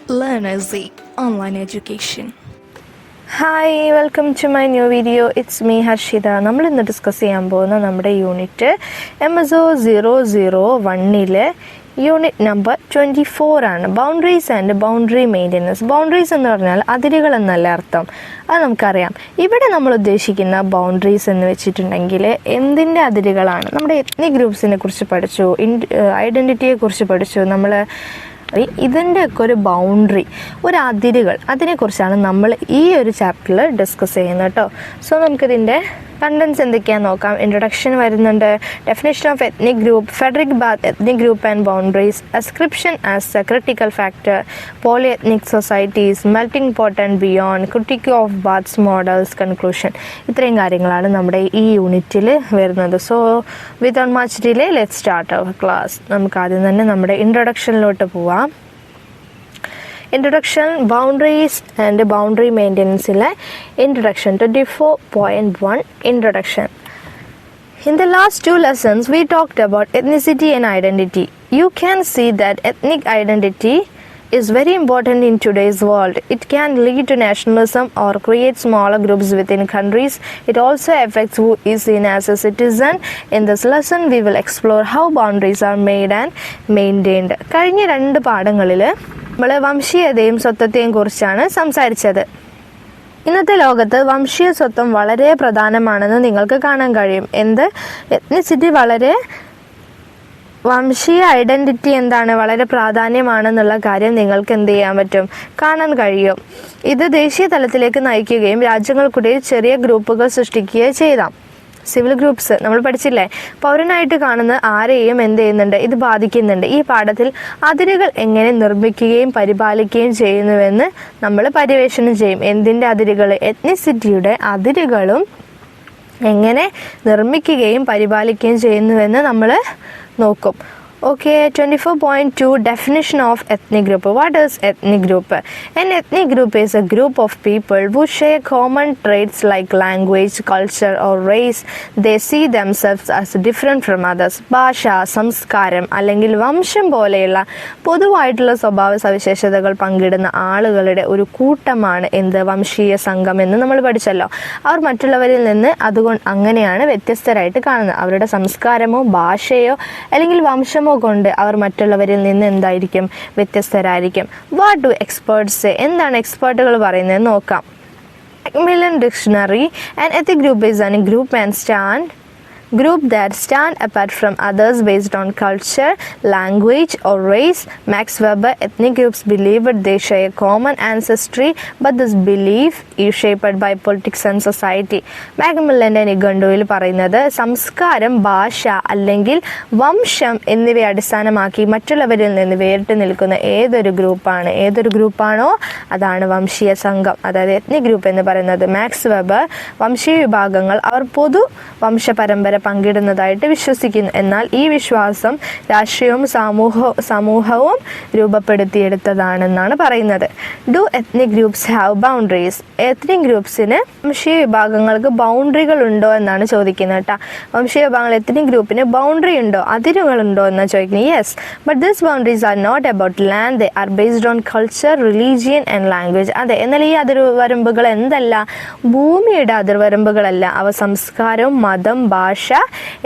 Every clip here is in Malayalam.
Learn Easy Online Education. Hi, welcome to my new video. It's me Harshitha. നമ്മൾ ഇന്ന് ഡിസ്കസ് ചെയ്യാൻ പോകുന്ന നമ്മുടെ യൂണിറ്റ് MSO001 യൂണിറ്റ് നമ്പർ 24 ആണ്. Boundaries and boundary maintenance. Boundaries എന്ന് പറഞ്ഞാൽ അതിരുകൾ എന്നല്ല അർത്ഥം, അത് നമുക്കറിയാം. ഇവിടെ നമ്മൾ ഉദ്ദേശിക്കുന്ന ബൗണ്ടറീസ് എന്ന് വെച്ചിട്ടുണ്ടെങ്കിൽ എന്തിൻ്റെ അതിരുകളാണ്? നമ്മുടെ എത്നിക് ഗ്രൂപ്പ്സിനെ കുറിച്ച് പഠിച്ചു, ഐഡൻറ്റിറ്റിയെ കുറിച്ച് പഠിച്ചു. നമ്മൾ ഇതിൻ്റെയൊക്കെ ഒരു ബൗണ്ടറി, ഒരു അതിരുകൾ, അതിനെക്കുറിച്ചാണ് നമ്മൾ ഈ ഒരു ചാപ്റ്ററിൽ ഡിസ്കസ് ചെയ്യുന്നത് കേട്ടോ. സോ നമുക്കിതിൻ്റെ കണ്ടൻസ് എന്തൊക്കെയാണെന്ന് നോക്കാം. ഇൻട്രൊഡക്ഷൻ വരുന്നുണ്ട്, definition of ethnic group, Fredrik Barth ethnic group and boundaries, ascription as a critical factor, poly ethnic societies, melting pot and beyond, critique of Barth's models, conclusion. ഇത്രയും കാര്യങ്ങളാണ് നമ്മുടെ ഈ യൂണിറ്റിൽ വരുന്നത്. So without much delay let's start our class. നമുക്ക് ആദ്യം തന്നെ നമ്മുടെ ഇൻട്രൊഡക്ഷനിലോട്ട് പോവാം. Introduction, boundaries and boundary maintenance. Introduction 24.1 Introduction. In the last two lessons we talked about ethnicity and identity. You can see that ethnic identity is very important in today's world. It can lead to nationalism or create smaller groups within countries. It also affects who is seen as a citizen. In this lesson we will explore how boundaries are made and maintained. കഴിഞ്ഞ രണ്ട് പാഠങ്ങളിൽ നമ്മൾ വംശീയതയും സ്വത്വത്തെയും കുറിച്ചാണ് സംസാരിച്ചത്. ഇന്നത്തെ ലോകത്ത് വംശീയ സ്വത്വം വളരെ പ്രധാനമാണെന്ന് നിങ്ങൾക്ക് കാണാൻ കഴിയും. എത്നിസിറ്റി വളരെ, വംശീയ ഐഡൻറ്റിറ്റി എന്താണ്, വളരെ പ്രാധാന്യമാണെന്നുള്ള കാര്യം നിങ്ങൾക്ക് എന്ത് ചെയ്യാൻ പറ്റും, കാണാൻ കഴിയും. ഇത് ദേശീയ തലത്തിലേക്ക് നയിക്കുകയും രാജ്യങ്ങൾക്കിടയിൽ ചെറിയ ഗ്രൂപ്പുകൾ സൃഷ്ടിക്കുകയും ചെയ്താം. സിവിൽ ഗ്രൂപ്പ്സ് നമ്മൾ പഠിച്ചില്ലേ, പൗരനായിട്ട് കാണുന്ന ആരെയും എന്ത് ചെയ്യുന്നുണ്ട്, ഇത് ബാധിക്കുന്നുണ്ട്. ഈ പാഠത്തിൽ അതിരുകൾ എങ്ങനെ നിർമ്മിക്കുകയും പരിപാലിക്കുകയും ചെയ്യുന്നുവെന്ന് നമ്മൾ പര്യവേക്ഷണം ചെയ്യും. എന്തിൻ്റെ അതിരുകൾ? എത്നിസിറ്റിയുടെ അതിരുകളും എങ്ങനെ നിർമ്മിക്കുകയും പരിപാലിക്കുകയും ചെയ്യുന്നുവെന്ന് നമ്മൾ നോക്കും. Okay, 24.2 Definition of ethnic group. What is ethnic group? An ethnic group is a group of people who share common traits like language, culture or race. They see themselves as different from others. ഭാഷ, സംസ്കാരം അല്ലെങ്കിൽ വംശം പോലെയുള്ള പൊതുവായിട്ടുള്ള സ്വഭാവ സവിശേഷതകൾ പങ്കിടുന്ന ആളുകളുടെ ഒരു കൂട്ടമാണ് വംശീയ സംഘം എന്ന് നമ്മൾ പഠിച്ചല്ലോ. അവർ മറ്റുള്ളവരിൽ നിന്ന് അങ്ങനെയാണ് വ്യത്യസ്തരായിട്ട് കാണുന്നത്. അവരുടെ സംസ്കാരമോ ഭാഷയോ അല്ലെങ്കിൽ വംശമോ കൊണ്ട് അവർ മറ്റുള്ളവരിൽ നിന്ന് എന്തായിരിക്കും, വ്യത്യസ്തരായിരിക്കും. What do experts say? എന്താണ് എക്സ്പേർട്ടുകൾ പറയുന്നത് നോക്കാം. Macmillan Dictionary, an ethnic group is a group that stand apart from others based on culture, language or race. Max Weber, ethnic groups believe they share common ancestry, but this belief is shaped by politics and society. മാക്മില്ലൻ്റെ നിഘണ്ടുവിൽ പറയുന്നത് സംസ്കാരം, ഭാഷ അല്ലെങ്കിൽ വംശം എന്നിവയെ അടിസ്ഥാനമാക്കി മറ്റുള്ളവരിൽ നിന്ന് വേറിട്ട് നിൽക്കുന്ന ഏതൊരു ഗ്രൂപ്പാണോ അതാണ് വംശീയ സംഘം, അതായത് എത്നിക് ഗ്രൂപ്പ് എന്ന് പറയുന്നത്. മാക്സ് വെബർ വംശീയ വിഭാഗങ്ങൾ അവർ പൊതു വംശ പരമ്പര പങ്കിടുന്നതായിട്ട് വിശ്വസിക്കുന്നു. എന്നാൽ ഈ വിശ്വാസം രാഷ്ട്രീയവും സമൂഹവും രൂപപ്പെടുത്തിയെടുത്തതാണെന്നാണ് പറയുന്നത്. Do ethnic groups have boundaries? Ethnic ഗ്രൂപ്പ്സിന് വംശീയ വിഭാഗങ്ങൾക്ക് ബൗണ്ടറികൾ ഉണ്ടോ എന്നാണ് ചോദിക്കുന്നത് കേട്ടോ. വംശീയ വിഭാഗങ്ങൾ എത്നിക് ഗ്രൂപ്പിന് ബൗണ്ടറി ഉണ്ടോ, അതിരുകളുണ്ടോ എന്നാണ് ചോദിക്കുന്നത്. Yes, but these boundaries are not about land, they are based on culture, religion and language. അതെ, എന്നാൽ ഈ അതിർവരമ്പുകൾ എന്തല്ല, ഭൂമിയുടെ അതിർവരമ്പുകളല്ല. അവ സംസ്കാരവും മതം, ഭാഷ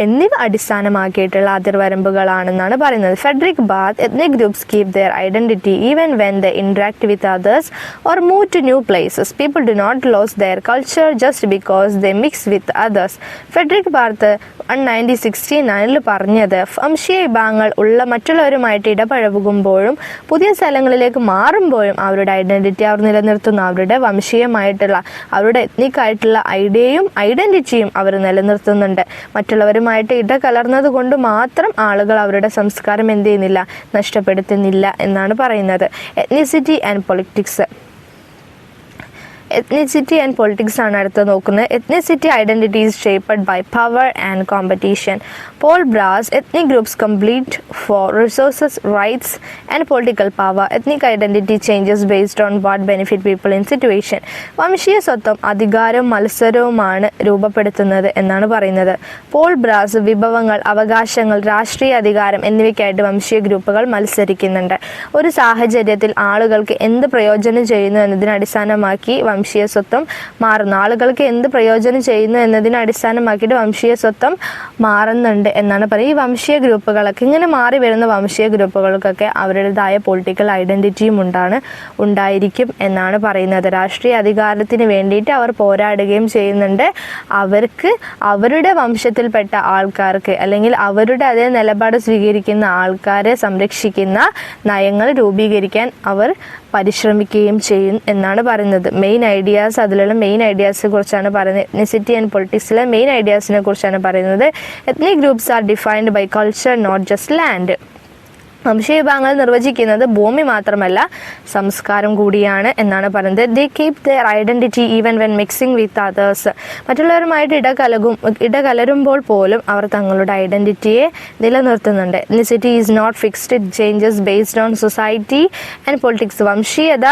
എന്നിവ അടിസ്ഥാനമാക്കിയിട്ടുള്ള അതിർവരമ്പുകളാണെന്നാണ് പറയുന്നത്. Fredrik Barth, ethnic groups keep their identity even when they interact with others or move to new places. People do not lose their culture just because they mix with others. Fredrik Barth 1969 പറഞ്ഞത് വംശീയ വിഭാഗങ്ങൾ ഉള്ള മറ്റുള്ളവരുമായിട്ട് ഇടപഴകുമ്പോഴും പുതിയ സ്ഥലങ്ങളിലേക്ക് മാറുമ്പോഴും അവരുടെ ഐഡന്റിറ്റി അവർ നിലനിർത്തുന്നു. അവരുടെ വംശീയമായിട്ടുള്ള, അവരുടെ എത്നിക് ആയിട്ടുള്ള ഐഡന്റിറ്റിയും അവർ നിലനിർത്തുന്നുണ്ട്. മറ്റുള്ളവരുമായിട്ട് ഇടകലർന്നത് കൊണ്ട് മാത്രം ആളുകൾ അവരുടെ സംസ്കാരം എന്ത് ചെയ്യുന്നില്ല, നഷ്ടപ്പെടുത്തുന്നില്ല എന്നാണ് പറയുന്നത്. Ethnicity and politics. Ethnicity and politics ആണ് അടുത്ത് നോക്കുന്നത്. Ethnicity identity is shaped by power and competition. Paul Brass, ethnic groups complete for resources, rights and political power. Ethnic identity changes based on what benefit people in situation. വംശീയ സ്വത്വം അധികാരവും മത്സരവുമാണ് രൂപപ്പെടുത്തുന്നത് എന്നാണ് പറയുന്നത്. പോൾ ബ്രാസ്, വിഭവങ്ങൾ, അവകാശങ്ങൾ, രാഷ്ട്രീയ അധികാരം എന്നിവയ്ക്കായിട്ട് വംശീയ ഗ്രൂപ്പുകൾ മത്സരിക്കുന്നുണ്ട്. ഒരു സാഹചര്യത്തിൽ ആളുകൾക്ക് എന്ത് പ്രയോജനം ചെയ്യുന്നു എന്നതിനെ അടിസ്ഥാനമാക്കി വംശീയ സ്വത്വം മാറുന്നു. ആളുകൾക്ക് എന്ത് പ്രയോജനം ചെയ്യുന്നു എന്നതിനെ അടിസ്ഥാനമാക്കിയിട്ട് വംശീയ സ്വത്വം മാറുന്നുണ്ട് എന്നാണ് പറയുന്നത്. ഈ വംശീയ ഗ്രൂപ്പുകളൊക്കെ ഇങ്ങനെ മാറി വരുന്ന വംശീയ ഗ്രൂപ്പുകൾക്കൊക്കെ അവരുടേതായ പൊളിറ്റിക്കൽ ഐഡന്റിറ്റിയും ഉണ്ടായിരിക്കും എന്നാണ് പറയുന്നത്. രാഷ്ട്രീയ അധികാരത്തിന് വേണ്ടിയിട്ട് അവർ പോരാടുകയും ചെയ്യുന്നുണ്ട്. അവർക്ക് അവരുടെ വംശത്തിൽപ്പെട്ട ആൾക്കാർക്ക് അല്ലെങ്കിൽ അവരുടെ അതേ നിലപാട് സ്വീകരിക്കുന്ന ആൾക്കാരെ സംരക്ഷിക്കുന്ന നയങ്ങൾ രൂപീകരിക്കാൻ അവർ പരിശ്രമിക്കുകയും ചെയ്യും എന്നാണ് പറയുന്നത്. മെയിൻ ഐഡിയാസ്, അതിലുള്ള മെയിൻ ഐഡിയാസിനെ കുറിച്ചാണ് പറയുന്നത്. എത്നിസിറ്റി ആൻഡ് പൊളിറ്റിക്സിലെ മെയിൻ ഐഡിയാസിനെ കുറിച്ചാണ് പറയുന്നത്. Ethnic groups are defined by culture, not just land. വംശീയ വിഭാഗങ്ങൾ നിർവചിക്കുന്നത് ഭൂമി മാത്രമല്ല സംസ്കാരം കൂടിയാണ് എന്നാണ് പറയുന്നത്. They keep their identity even when mixing with others. മറ്റുള്ളവരുമായിട്ട് ഇടകലരുമ്പോൾ പോലും അവർ തങ്ങളുടെ ഐഡന്റിറ്റിയെ നിലനിർത്തുന്നുണ്ട്. Ethnicity is not fixed, it changes based on society and politics. വംശീയത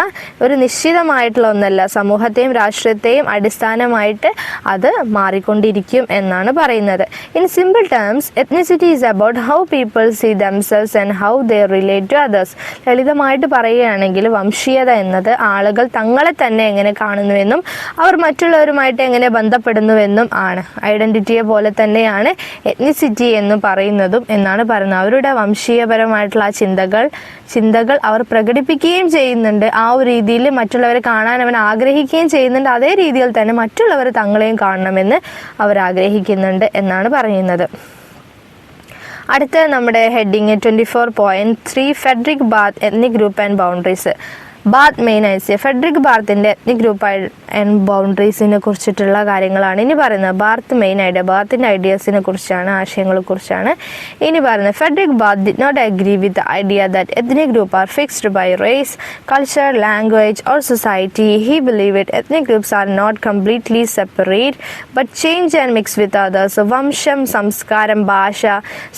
ഒരു നിശ്ചിതമായിട്ടുള്ള ഒന്നല്ല, സമൂഹത്തെയും രാഷ്ട്രീയത്തെയും അടിസ്ഥാനമായിട്ട് അത് മാറിക്കൊണ്ടിരിക്കും എന്നാണ് പറയുന്നത്. In simple terms, ethnicity is about how people see themselves and how they relate to others. ലളിതമായിട്ട് പറയുകയാണെങ്കിൽ വംശീയത എന്നത് ആളുകൾ തങ്ങളെ തന്നെ എങ്ങനെ കാണുന്നുവെന്നും അവർ മറ്റുള്ളവരുമായിട്ട് എങ്ങനെ ബന്ധപ്പെടുന്നുവെന്നും ആണ്. ഐഡന്റിറ്റിയെ പോലെ തന്നെയാണ് എത്നിസിറ്റി എന്ന് പറയുന്നതും എന്നാണ് പറയുന്നത്. അവരുടെ വംശീയപരമായിട്ടുള്ള ആ ചിന്തകൾ അവർ പ്രകടിപ്പിക്കുകയും ചെയ്യുന്നുണ്ട്. ആ ഒരു രീതിയിൽ മറ്റുള്ളവരെ കാണാൻ അവൻ ആഗ്രഹിക്കുകയും ചെയ്യുന്നുണ്ട്. അതേ രീതിയിൽ തന്നെ മറ്റുള്ളവർ തങ്ങളെയും കാണണമെന്ന് അവർ ആഗ്രഹിക്കുന്നുണ്ട് എന്നാണ് പറയുന്നത്. അടുത്ത നമ്മുടെ heading 24.3 Fredrik Barth, ethnic group and boundaries. Barth main idea. Fredrik ബാത്തിൻ്റെ എത്നിക് ഗ്രൂപ്പ് ആൻഡ് ബൗണ്ടറീസിനെ കുറിച്ചിട്ടുള്ള കാര്യങ്ങളാണ് ഇനി പറയുന്നത്. ബാത്ത് മെയിൻ ഐഡിയ, ബാത്തിൻ്റെ ഐഡിയാസിനെ കുറിച്ചാണ്, ആശയങ്ങളെ കുറിച്ചാണ് ഇനി പറയുന്നത്. Fredrik Barth did not agree with the idea that ethnic group are fixed by race, culture, language or society. He believe it ethnic groups are not completely separate but change and mix with others. വംശം, സംസ്കാരം, ഭാഷ,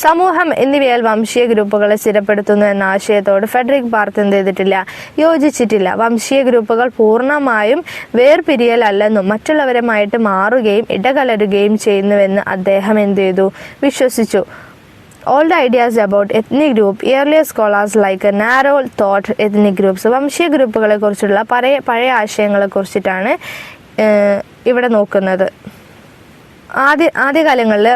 സമൂഹം എന്നിവയാൽ വംശീയ ഗ്രൂപ്പുകളെ സ്ഥിരപ്പെടുത്തുന്നു എന്ന ആശയത്തോട് ഫെഡറിക് ബാത്ത് എന്ത് ചെയ്തിട്ടില്ല, യോജിച്ചിട്ടില്ല. വംശീയ ഗ്രൂപ്പുകൾ പൂർണ്ണമായും വേർപിരിയലല്ലെന്നും മറ്റുള്ളവരുമായിട്ട് മാറുകയും ഇടകലരുകയും ചെയ്യുന്നുവെന്ന് അദ്ദേഹം എന്ത് ചെയ്തു, വിശ്വസിച്ചു. All the ideas about ethnic group, earlier scholars like narrow thought ethnic groups. വംശീയ ഗ്രൂപ്പുകളെ കുറിച്ചുള്ള പഴയ ആശയങ്ങളെ കുറിച്ചിട്ടാണ് ഇവിടെ നോക്കുന്നത്. ആദ്യകാലങ്ങളിൽ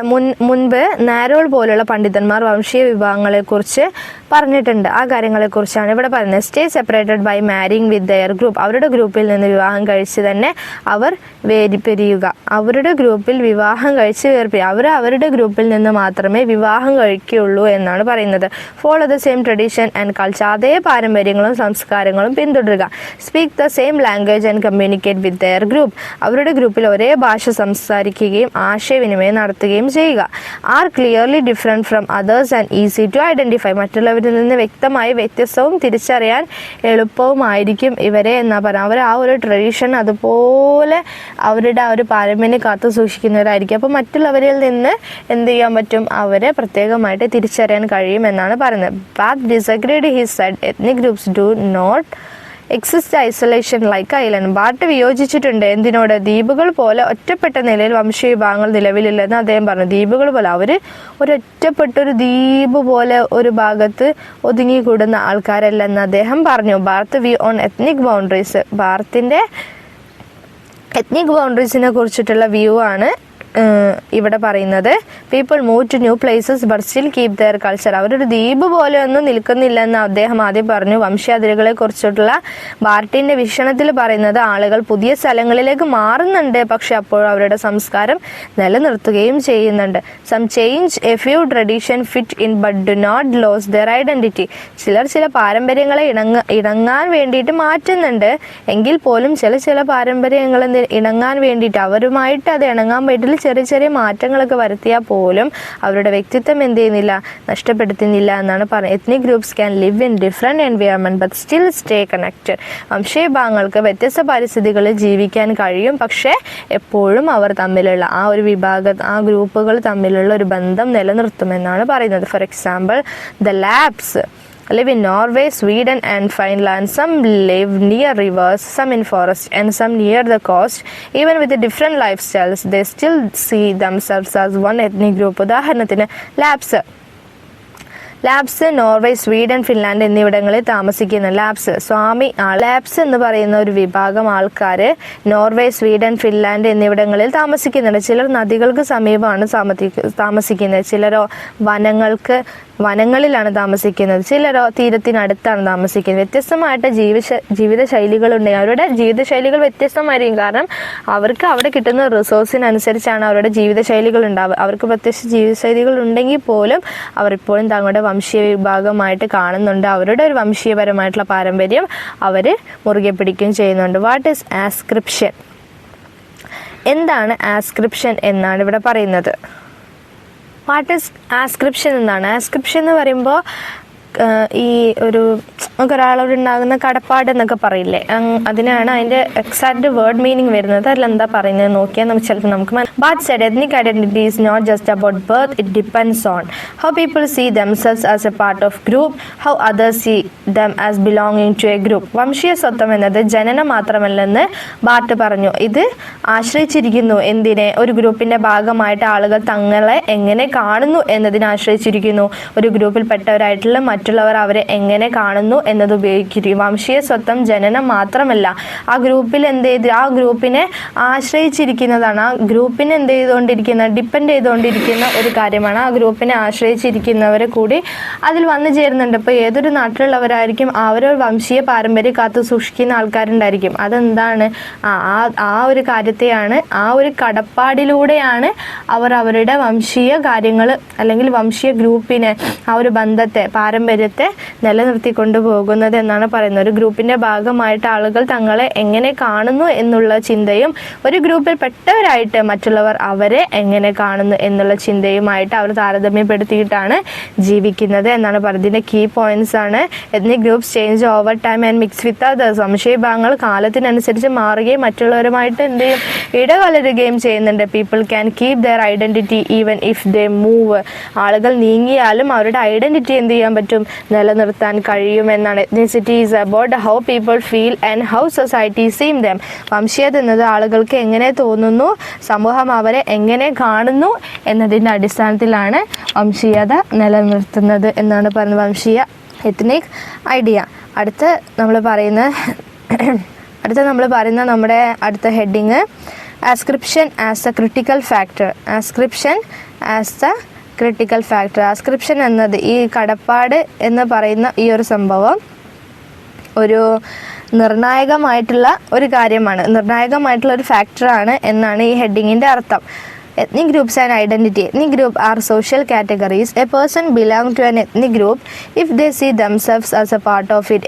മുൻപ് നാരോൾ പോലുള്ള പണ്ഡിതന്മാർ വംശീയ വിഭാഗങ്ങളെക്കുറിച്ച് പറഞ്ഞിട്ടുണ്ട്. ആ കാര്യങ്ങളെക്കുറിച്ചാണ് ഇവിടെ പറയുന്നത്. Stay separated by marrying with their group. അവരുടെ ഗ്രൂപ്പിൽ നിന്ന് വിവാഹം കഴിച്ച് തന്നെ അവർ വേർപിരിയുക. അവരുടെ ഗ്രൂപ്പിൽ വിവാഹം കഴിച്ച് വേർപിരിയുക. അവരുടെ ഗ്രൂപ്പിൽ നിന്ന് മാത്രമേ വിവാഹം കഴിക്കുകയുള്ളൂ എന്നാണ് പറയുന്നത്. Follow the same tradition and culture. അതേ പാരമ്പര്യങ്ങളും സംസ്കാരങ്ങളും പിന്തുടരുക. Speak the same language and communicate with their group. അവരുടെ ഗ്രൂപ്പിൽ ഒരേ ഭാഷ സംസാരിക്കുകയും ആശയവിനിമയം നടത്തുകയും ചെയ്യുക. Are clearly different from others and easy to identify. മറ്റുള്ളവരിൽ നിന്ന് വ്യക്തമായി വ്യത്യസ്തവും തിരിച്ചറിയാൻ എളുപ്പവുമായിരിക്കും ഇവരെ എന്നാ പറയുക. അവർ ആ ഒരു ട്രഡീഷൻ അതുപോലെ അവരുടെ ആ ഒരു പാരമ്പര്യം കാത്തു സൂക്ഷിക്കുന്നവരായിരിക്കും. അപ്പോൾ മറ്റുള്ളവരിൽ നിന്ന് എന്ത് ചെയ്യാൻ പറ്റും, അവരെ പ്രത്യേകമായിട്ട് തിരിച്ചറിയാൻ കഴിയും എന്നാണ് പറയുന്നത്. Barth disagreed he said ethnic groups do not exist isolation like island. Barth വിയോജിച്ചിട്ടുണ്ട് എന്തിനോട്, ദ്വീപുകൾ പോലെ ഒറ്റപ്പെട്ട നിലയിൽ വംശീയ വിഭാഗങ്ങൾ നിലവിലില്ലെന്ന് അദ്ദേഹം പറഞ്ഞു. ദ്വീപുകൾ പോലെ അവർ ഒരൊറ്റപ്പെട്ടൊരു ദ്വീപ് പോലെ ഒരു ഭാഗത്ത് ഒതുങ്ങിക്കൂടുന്ന ആൾക്കാരല്ലെന്ന് അദ്ദേഹം പറഞ്ഞു. Barth view on ethnic boundaries. ബാർത്തിൻ്റെ എത്നിക് ബൗണ്ടറീസിനെ കുറിച്ചിട്ടുള്ള വ്യൂ ആണ് ഇവിടെ പറയുന്നത്. People move to new places but still keep their culture. അവരൊരു ദ്വീപ് പോലെ ഒന്നും നിൽക്കുന്നില്ലെന്ന് അദ്ദേഹം ആദ്യം പറഞ്ഞു. വംശാതിരുകളെ കുറിച്ചിട്ടുള്ള ബാർട്ടിന്റെ വീക്ഷണത്തിൽ പറയുന്നത് ആളുകൾ പുതിയ സ്ഥലങ്ങളിലേക്ക് മാറുന്നുണ്ട്, പക്ഷെ അപ്പോൾ അവരുടെ സംസ്കാരം നിലനിർത്തുകയും ചെയ്യുന്നുണ്ട്. Some change a few tradition fit in but do not lose their identity. ചില പാരമ്പര്യങ്ങളെ ഇണങ്ങാൻ വേണ്ടിയിട്ട് മാറ്റുന്നുണ്ട്, എങ്കിൽ പോലും ചില പാരമ്പര്യങ്ങൾ ഇണങ്ങാൻ വേണ്ടിയിട്ട് അവരുമായിട്ട് അത് ഇണങ്ങാൻ വേണ്ടിയിട്ട് ചെറിയ ചെറിയ മാറ്റങ്ങളൊക്കെ വരുത്തിയാൽ പോലും അവരുടെ വ്യക്തിത്വം എന്ത് ചെയ്യുന്നില്ല, നഷ്ടപ്പെടുത്തുന്നില്ല എന്നാണ് പറയുന്നത്. Ethnic groups can live in different environment but still stay connected. വംശീയ വിഭാഗങ്ങൾക്ക് വ്യത്യസ്ത പരിസ്ഥിതികളിൽ ജീവിക്കാൻ കഴിയും, പക്ഷേ എപ്പോഴും അവർ തമ്മിലുള്ള ആ ഒരു ആ ഗ്രൂപ്പുകൾ തമ്മിലുള്ള ഒരു ബന്ധം നിലനിർത്തുമെന്നാണ് പറയുന്നത്. For example, the labs live in Norway, Sweden and Finland. Some live near rivers, some in forest and some near the coast. Even with the different lifestyles, they still see themselves as one ethnic group. ഉദാഹരണത്തിന് ലാബ്സ് നോർവേ, സ്വീഡൻ, ഫിൻലാൻഡ് എന്നിവിടങ്ങളിൽ താമസിക്കുന്ന ലാബ്സ് എന്ന് പറയുന്ന ഒരു വിഭാഗം ആൾക്കാർ നോർവേ, സ്വീഡൻ, ഫിൻലാൻഡ് എന്നിവിടങ്ങളിൽ താമസിക്കുന്നുണ്ട്. ചിലർ നദികൾക്ക് സമീപമാണ് താമസിക്കുന്നത്, ചിലരോ വനങ്ങളിലാണ് താമസിക്കുന്നത്, ചിലരോ തീരത്തിനടുത്താണ് താമസിക്കുന്നത്. വ്യത്യസ്തമായിട്ട് ജീവിത ശൈലികളുണ്ട്. അവരുടെ ജീവിതശൈലികൾ വ്യത്യസ്തമായിരിക്കും. കാരണം അവർക്ക് അവിടെ കിട്ടുന്ന റിസോഴ്സിനനുസരിച്ചാണ് അവരുടെ ജീവിതശൈലികൾ ഉണ്ടാവുക. അവർക്ക് പ്രത്യേകിച്ച് ജീവിതശൈലികൾ ഉണ്ടെങ്കിൽ പോലും അവർ ഇപ്പോഴും തങ്ങളുടെ വംശീയ വിഭാഗമായിട്ട് കാണുന്നുണ്ട്. അവരുടെ ഒരു വംശീയപരമായിട്ടുള്ള പാരമ്പര്യം അവർ മുറുകെ പിടിക്കുകയും ചെയ്യുന്നുണ്ട്. What is ascription? എന്താണ് ആസ്ക്രിപ്ഷൻ എന്നാണ് ഇവിടെ പറയുന്നത്. വാട്ട് ഈസ് ആസ്ക്രിപ്ഷൻ എന്നാണ്. ആസ്ക്രിപ്ഷൻ എന്ന് പറയുമ്പോൾ ഈ നമുക്കൊരാളോട് ഉണ്ടാകുന്ന കടപ്പാട് എന്നൊക്കെ പറയില്ലേ, അതിനാണ് അതിൻ്റെ എക്സാക്ട് വേർഡ് മീനിങ് വരുന്നത്. അതിലെന്താ പറയുന്നത് നോക്കിയാൽ ചിലപ്പോൾ നമുക്ക് But said ethnic identity is not just about birth, it depends on how people see themselves as a part of group, how others see them as belonging to a group. വംശീയ സ്വത്വം എന്നത് ജനനം മാത്രമല്ലെന്ന് ബാർട്ട് പറഞ്ഞു. ഇത് ആശ്രയിച്ചിരിക്കുന്നു എന്തിനെ? ഒരു ഗ്രൂപ്പിന്റെ ഭാഗമായിട്ട് ആളുകൾ തങ്ങളെ എങ്ങനെ കാണുന്നു എന്നതിനെ ആശ്രയിച്ചിരിക്കുന്നു. ഒരു ഗ്രൂപ്പിൽപ്പെട്ടവരായിട്ടുള്ള മറ്റുള്ളവർ അവരെ എങ്ങനെ കാണുന്നു എന്നത് ഉപയോഗിക്കും. വംശീയ സ്വത്വം ജനനം മാത്രമല്ല, ആ ഗ്രൂപ്പിൽ ആ ഗ്രൂപ്പിനെ ആശ്രയിച്ചിരിക്കുന്നതാണ്. ആ ഗ്രൂപ്പിനെ ഡിപ്പെൻഡ് ചെയ്തുകൊണ്ടിരിക്കുന്ന ഒരു കാര്യമാണ്. ആ ഗ്രൂപ്പിനെ ആശ്രയിച്ചിരിക്കുന്നവരെ കൂടി അതിൽ വന്നു ചേരുന്നുണ്ട്. ഇപ്പോൾ ഏതൊരു നാട്ടിലുള്ളവരായിരിക്കും അവരൊരു വംശീയ പാരമ്പര്യം കാത്തു സൂക്ഷിക്കുന്ന ആൾക്കാരുണ്ടായിരിക്കും. അതെന്താണ്? ആ ഒരു കാര്യത്തെയാണ്, ആ ഒരു കടപ്പാടിലൂടെയാണ് അവർ അവരുടെ വംശീയ കാര്യങ്ങൾ അല്ലെങ്കിൽ വംശീയ ഗ്രൂപ്പിനെ, ആ ഒരു ബന്ധത്തെ, പാരമ്പര്യത്തെ നിലനിർത്തിക്കൊണ്ടു പോകുന്നത് എന്നാണ് പറയുന്നത്. ഒരു ഗ്രൂപ്പിന്റെ ഭാഗമായിട്ട് ആളുകൾ തങ്ങളെ എങ്ങനെ കാണുന്നു എന്നുള്ള ചിന്തയും ഒരു ഗ്രൂപ്പിൽ പെട്ടവരായിട്ട് മറ്റുള്ളവർ അവരെ എങ്ങനെ കാണുന്നു എന്നുള്ള ചിന്തയുമായിട്ട് അവർ താരതമ്യപ്പെടുത്തിയിട്ടാണ് ജീവിക്കുന്നത് എന്നാണ് പറയുന്നത്. ഇതിന്റെ കീ പോയിന്റ്സ് ആണ്: ethnic groups change over time and mix with others. വംശീയ വിഭാഗങ്ങൾ കാലത്തിനനുസരിച്ച് മാറുകയും മറ്റുള്ളവരുമായിട്ട് ഇടകലരുകയും ചെയ്യുന്നുണ്ട്. People can keep their identity even if they move. ആളുകൾ നീങ്ങിയാലും അവരുടെ ഐഡന്റിറ്റി എന്ത് ചെയ്യാൻ പറ്റും? നിലനിർത്താൻ കഴിയുമെന്നാണ്. Ethnicity is about how people feel and how society seem them. വംശീയത എന്നത് ആളുകൾക്ക് എങ്ങനെ തോന്നുന്നു, സമൂഹം അവരെ എങ്ങനെ കാണുന്നു എന്നതിൻ്റെ അടിസ്ഥാനത്തിലാണ് വംശീയത നിലനിർത്തുന്നത് എന്നാണ് പറയുന്നത്. വംശീയ എത്നിക് ഐഡിയ. അടുത്ത നമ്മൾ പറയുന്ന നമ്മുടെ അടുത്ത heading ascription as a critical factor. Ascription as a critical factor. Ascription എന്നത്, ഈ കടപ്പാട് എന്ന് പറയുന്ന ഈ ഒരു സംഭവം ഒരു നിർണായകമായിട്ടുള്ള ഒരു കാര്യമാണ്, നിർണായകമായിട്ടുള്ള ഒരു ഫാക്ടറാണ് എന്നാണ് ഈ ഹെഡിങ്ങിൻ്റെ അർത്ഥം. Ethnic groups and identity. Ethnic group are social categories. A person belongs to an ethnic group if they see themselves as a part of it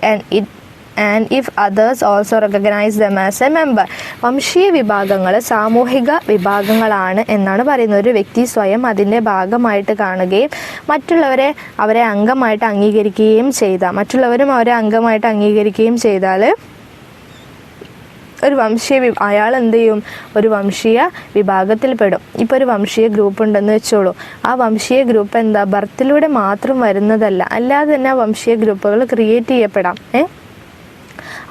and if others also recognize them as a member. വംശീയ വിഭാഗങ്ങൾ സാമൂഹിക വിഭാഗങ്ങളാണ് എന്നാണ് പറയുന്നത്. ഒരു വ്യക്തി സ്വയം അതിൻ്റെ ഭാഗമായിട്ട് കാണുകയും അവരെ അംഗമായിട്ട് അംഗീകരിക്കുകയും മറ്റുള്ളവരും അവരെ അംഗമായിട്ട് അംഗീകരിക്കുകയും ചെയ്താൽ അയാൾ എന്ത് ചെയ്യും? ഒരു വംശീയ വിഭാഗത്തിൽപ്പെടും. ഇപ്പോൾ ഒരു വംശീയ ഗ്രൂപ്പ് ഉണ്ടെന്ന് വെച്ചോളൂ. ആ വംശീയ ഗ്രൂപ്പ് എന്താ? ബർത്തിലൂടെ മാത്രം വരുന്നതല്ല, അല്ലാതെ തന്നെ ആ വംശീയ ഗ്രൂപ്പുകൾ ക്രിയേറ്റ് ചെയ്യപ്പെടാം.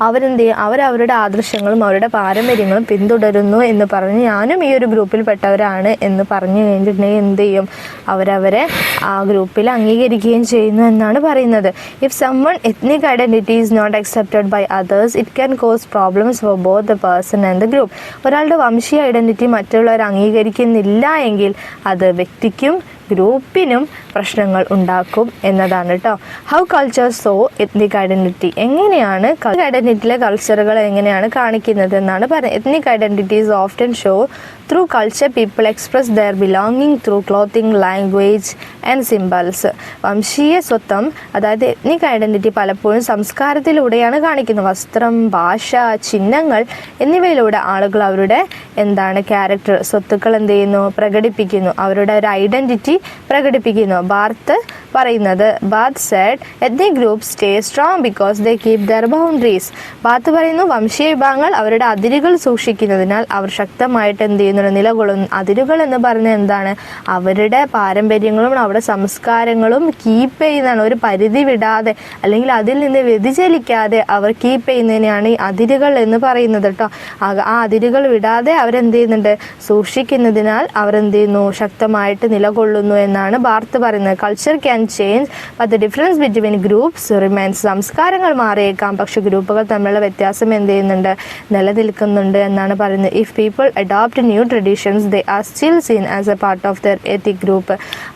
അവരെന്ത് ചെയ്യും? അവരവരുടെ ആദർശങ്ങളും അവരുടെ പാരമ്പര്യങ്ങളും പിന്തുടരുന്നു എന്ന് പറഞ്ഞ് ഞാനും ഈ ഒരു ഗ്രൂപ്പിൽപ്പെട്ടവരാണ് എന്ന് പറഞ്ഞു കഴിഞ്ഞിട്ടുണ്ടെങ്കിൽ എന്ത് ചെയ്യും? അവരവരെ ആ ഗ്രൂപ്പിൽ അംഗീകരിക്കുകയും ചെയ്യുന്നു എന്നാണ് പറയുന്നത്. If someone ethnic identity is not accepted by others, it can cause problems for both the person and the group. ഒരാളുടെ വംശീയ ഐഡന്റിറ്റി മറ്റുള്ളവർ അംഗീകരിക്കുന്നില്ല എങ്കിൽ അത് വ്യക്തിക്കും ഗ്രൂപ്പിനും പ്രശ്നങ്ങൾ ഉണ്ടാക്കും എന്നതാണ് കേട്ടോ. How culture so ethnic identity, എങ്ങനെയാണ് ഐഡന്റിറ്റിയിലെ കൾച്ചറുകൾ എങ്ങനെയാണ് കാണിക്കുന്നത് എന്നാണ് പറയുന്നത്. Ethnic identities often show through culture people express their belonging through clothing, language and symbols. വംശീയ സ്വത്വം അതായത് എത്നിക് ഐഡന്റിറ്റി പലപ്പോഴും സംസ്കാരത്തിലൂടെയാണ് കാണിക്കുന്നത്. വസ്ത്രം, ഭാഷ, ചിഹ്നങ്ങൾ എന്നിവയിലൂടെ ആളുകൾ അവരുടെ ക്യാരക്ടർ, സ്വത്തുക്കൾ പ്രകടിപ്പിക്കുന്നു, അവരുടെ ഒരു ഐഡന്റിറ്റി പ്രകടിപ്പിക്കുന്നു. ബാർത്ത് പറയുന്നത്, Barth said ethnic group stay strong because they keep their boundaries. Barth പറയുന്നു, വംശീയ വിഭാഗങ്ങൾ അവരുടെ അതിരുകൾ സൂക്ഷിക്കുന്നതിനാൽ അവർ ശക്തമായിട്ട് നിലകൊള്ളുന്നു. അതിരുകൾ എന്ന് പറഞ്ഞാൽ എന്താണ്? അവരുടെ പാരമ്പര്യങ്ങളും അവരുടെ സംസ്കാരങ്ങളും കീപ്പ് ചെയ്യുന്നതാണ്. ഒരു പരിധി വിടാതെ അല്ലെങ്കിൽ അതിൽ നിന്ന് വ്യതിചലിക്കാതെ അവർ കീപ്പ് ചെയ്യുന്നതിനെയാണ് ഈ അതിരുകൾ എന്ന് പറയുന്നത് കേട്ടോ. ആ അതിരുകൾ വിടാതെ അവരെന്ത് ചെയ്യുന്നുണ്ട്? സൂക്ഷിക്കുന്നതിനാൽ അവരെന്ത് ചെയ്യുന്നു? ശക്തമായിട്ട് നിലകൊള്ളുന്നു എന്നാണ് ബാർത്ത് പറയുന്നത്. Culture can change but the difference between groups remains. സംസ്കാരങ്ങൾ മാറിയേക്കാം, പക്ഷെ ഗ്രൂപ്പുകൾ തമ്മിലുള്ള വ്യത്യാസം എന്ത് ചെയ്യുന്നുണ്ട്? നിലനിൽക്കുന്നുണ്ട് എന്നാണ് പറയുന്നത്. If people adopt new traditions they are still scene as A part of there ethic group.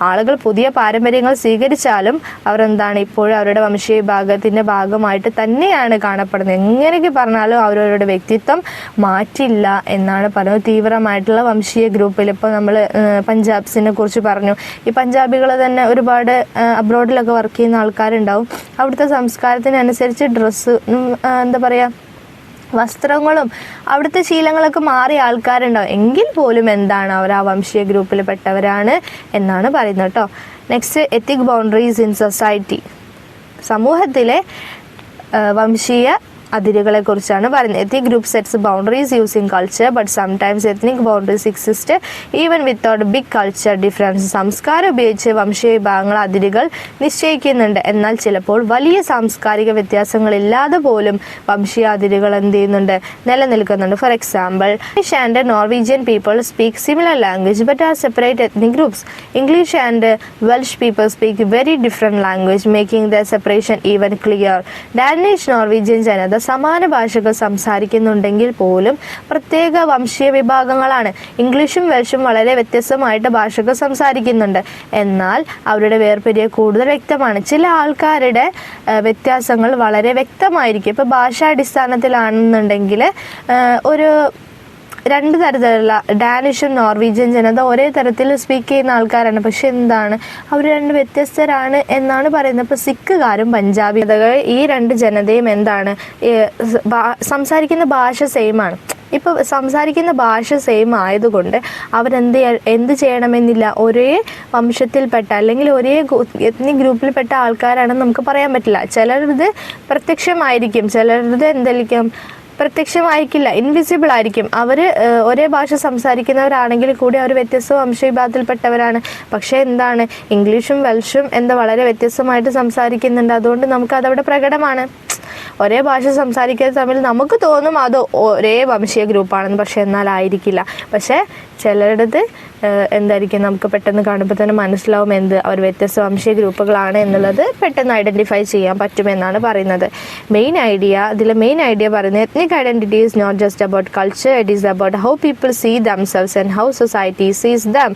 ആളുകൾ പുതിയ പാരമ്പര്യങ്ങൾ സ്വീകരിച്ചാലും അവരെന്താണ്? ഇപ്പോഴും അവരുടെ വംശീയ വിഭാഗത്തിൻ്റെ ഭാഗമായിട്ട് തന്നെയാണ് കാണപ്പെടുന്നത്. എങ്ങനെയൊക്കെ പറഞ്ഞാലും അവരവരുടെ വ്യക്തിത്വം മാറ്റില്ല എന്നാണ് പറയുന്നത്. തീവ്രമായിട്ടുള്ള വംശീയ ഗ്രൂപ്പിൽ ഇപ്പോൾ നമ്മൾ പഞ്ചാബ്സിനെ കുറിച്ച് പറഞ്ഞു. ഈ പഞ്ചാബികൾ തന്നെ ഒരുപാട് അബ്രോഡിലൊക്കെ വർക്ക് ചെയ്യുന്ന ആൾക്കാരുണ്ടാവും. അവിടുത്തെ സംസ്കാരത്തിനനുസരിച്ച് ഡ്രസ്സ് വസ്ത്രങ്ങളും അവിടുത്തെ ശീലങ്ങളൊക്കെ മാറിയ ആൾക്കാരുണ്ടാവും. എങ്കിൽ പോലും അവർ ആ വംശീയ ഗ്രൂപ്പിൽ പെട്ടവരാണ് എന്നാണ് പറയുന്നത് കേട്ടോ. Next, ethic boundaries in society. സമൂഹത്തിലെ വംശീയ അതിരുകളെ കുറിച്ചാണ് പറയുന്നത്. Ethic group sets boundaries using culture but sometimes ethnic boundaries exist even without big culture difference. സംസ്കാരം ഉപയോഗിച്ച് വംശീയ വിഭാഗങ്ങൾ അതിരുകൾ നിശ്ചയിക്കുന്നുണ്ട്. എന്നാൽ ചിലപ്പോൾ വലിയ സാംസ്കാരിക വ്യത്യാസങ്ങളില്ലാതെ പോലും വംശീയ അതിരുകൾ എന്ത് ചെയ്യുന്നുണ്ട്? നിലനിൽക്കുന്നുണ്ട്. For example, English and Norwegian people speak similar language but are separate ethnic groups. English and Welsh people speak very different language making the separation even clear. Danish, Norwegian ജനത സമാന ഭാഷകൾ സംസാരിക്കുന്നുണ്ടെങ്കിൽ പോലും പ്രത്യേക വംശീയ വിഭാഗങ്ങളാണ്. ഇംഗ്ലീഷും വെൽഷും വളരെ വ്യത്യസ്തമായിട്ട് ഭാഷകൾ സംസാരിക്കുന്നുണ്ട്. എന്നാൽ അവരുടെ വേർപിരിയ കൂടുതൽ വ്യക്തമാണ്. ചില ആൾക്കാരുടെ വ്യത്യാസങ്ങൾ വളരെ വ്യക്തമായിരിക്കും. ഇപ്പോൾ ഭാഷാടിസ്ഥാനത്തിലാണെന്നുണ്ടെങ്കിൽ ഒരു രണ്ട് തരത്തിലുള്ള ഡാനിഷും നോർവീജിയൻ ജനത ഒരേ തരത്തിൽ സ്പീക്ക് ചെയ്യുന്ന ആൾക്കാരാണ്. പക്ഷെ അവർ രണ്ട് വ്യത്യസ്തരാണ് എന്നാണ് പറയുന്നത്. ഇപ്പോൾ സിഖുകാരും പഞ്ചാബി ഈ രണ്ട് ജനതയും സംസാരിക്കുന്ന ഭാഷ സെയിമാണ്. ഇപ്പോൾ സംസാരിക്കുന്ന ഭാഷ സെയിം ആയതുകൊണ്ട് എന്ത് ചെയ്യണമെന്നില്ല. ഒരേ വംശത്തിൽപ്പെട്ട അല്ലെങ്കിൽ ഒരേ എത്നിക് ഗ്രൂപ്പിൽപ്പെട്ട ആൾക്കാരാണെന്ന് നമുക്ക് പറയാൻ പറ്റില്ല. ചിലരത് പ്രത്യക്ഷമായിരിക്കും, ചിലരത് പ്രത്യക്ഷമായിരിക്കില്ല, ഇൻവിസിബിൾ ആയിരിക്കും. അവർ ഒരേ ഭാഷ സംസാരിക്കുന്നവരാണെങ്കിൽ കൂടി അവർ വ്യത്യസ്ത വംശവിഭാഗത്തിൽപ്പെട്ടവരാണ്. പക്ഷേ ഇംഗ്ലീഷും വെൽഷും വളരെ വ്യത്യസ്തമായിട്ട് സംസാരിക്കുന്നുണ്ട്. അതുകൊണ്ട് നമുക്കതവിടെ പ്രകടമാണ്. ഒരേ ഭാഷ സംസാരിക്കുന്നത് തമ്മിൽ നമുക്ക് തോന്നും അത് ഒരേ വംശീയ ഗ്രൂപ്പാണെന്ന്, പക്ഷെ എന്നാലായിരിക്കില്ല. പക്ഷേ ചിലരുടേത് നമുക്ക് പെട്ടെന്ന് കാണുമ്പോൾ തന്നെ മനസ്സിലാവും അവർ വ്യത്യസ്ത വംശീയ ഗ്രൂപ്പുകളാണ് എന്നുള്ളത് പെട്ടെന്ന് ഐഡൻറ്റിഫൈ ചെയ്യാൻ പറ്റുമെന്നാണ് പറയുന്നത്. മെയിൻ ഐഡിയ പറയുന്നത് ethnic identity is not just about culture, it is about how people see themselves and how society sees them.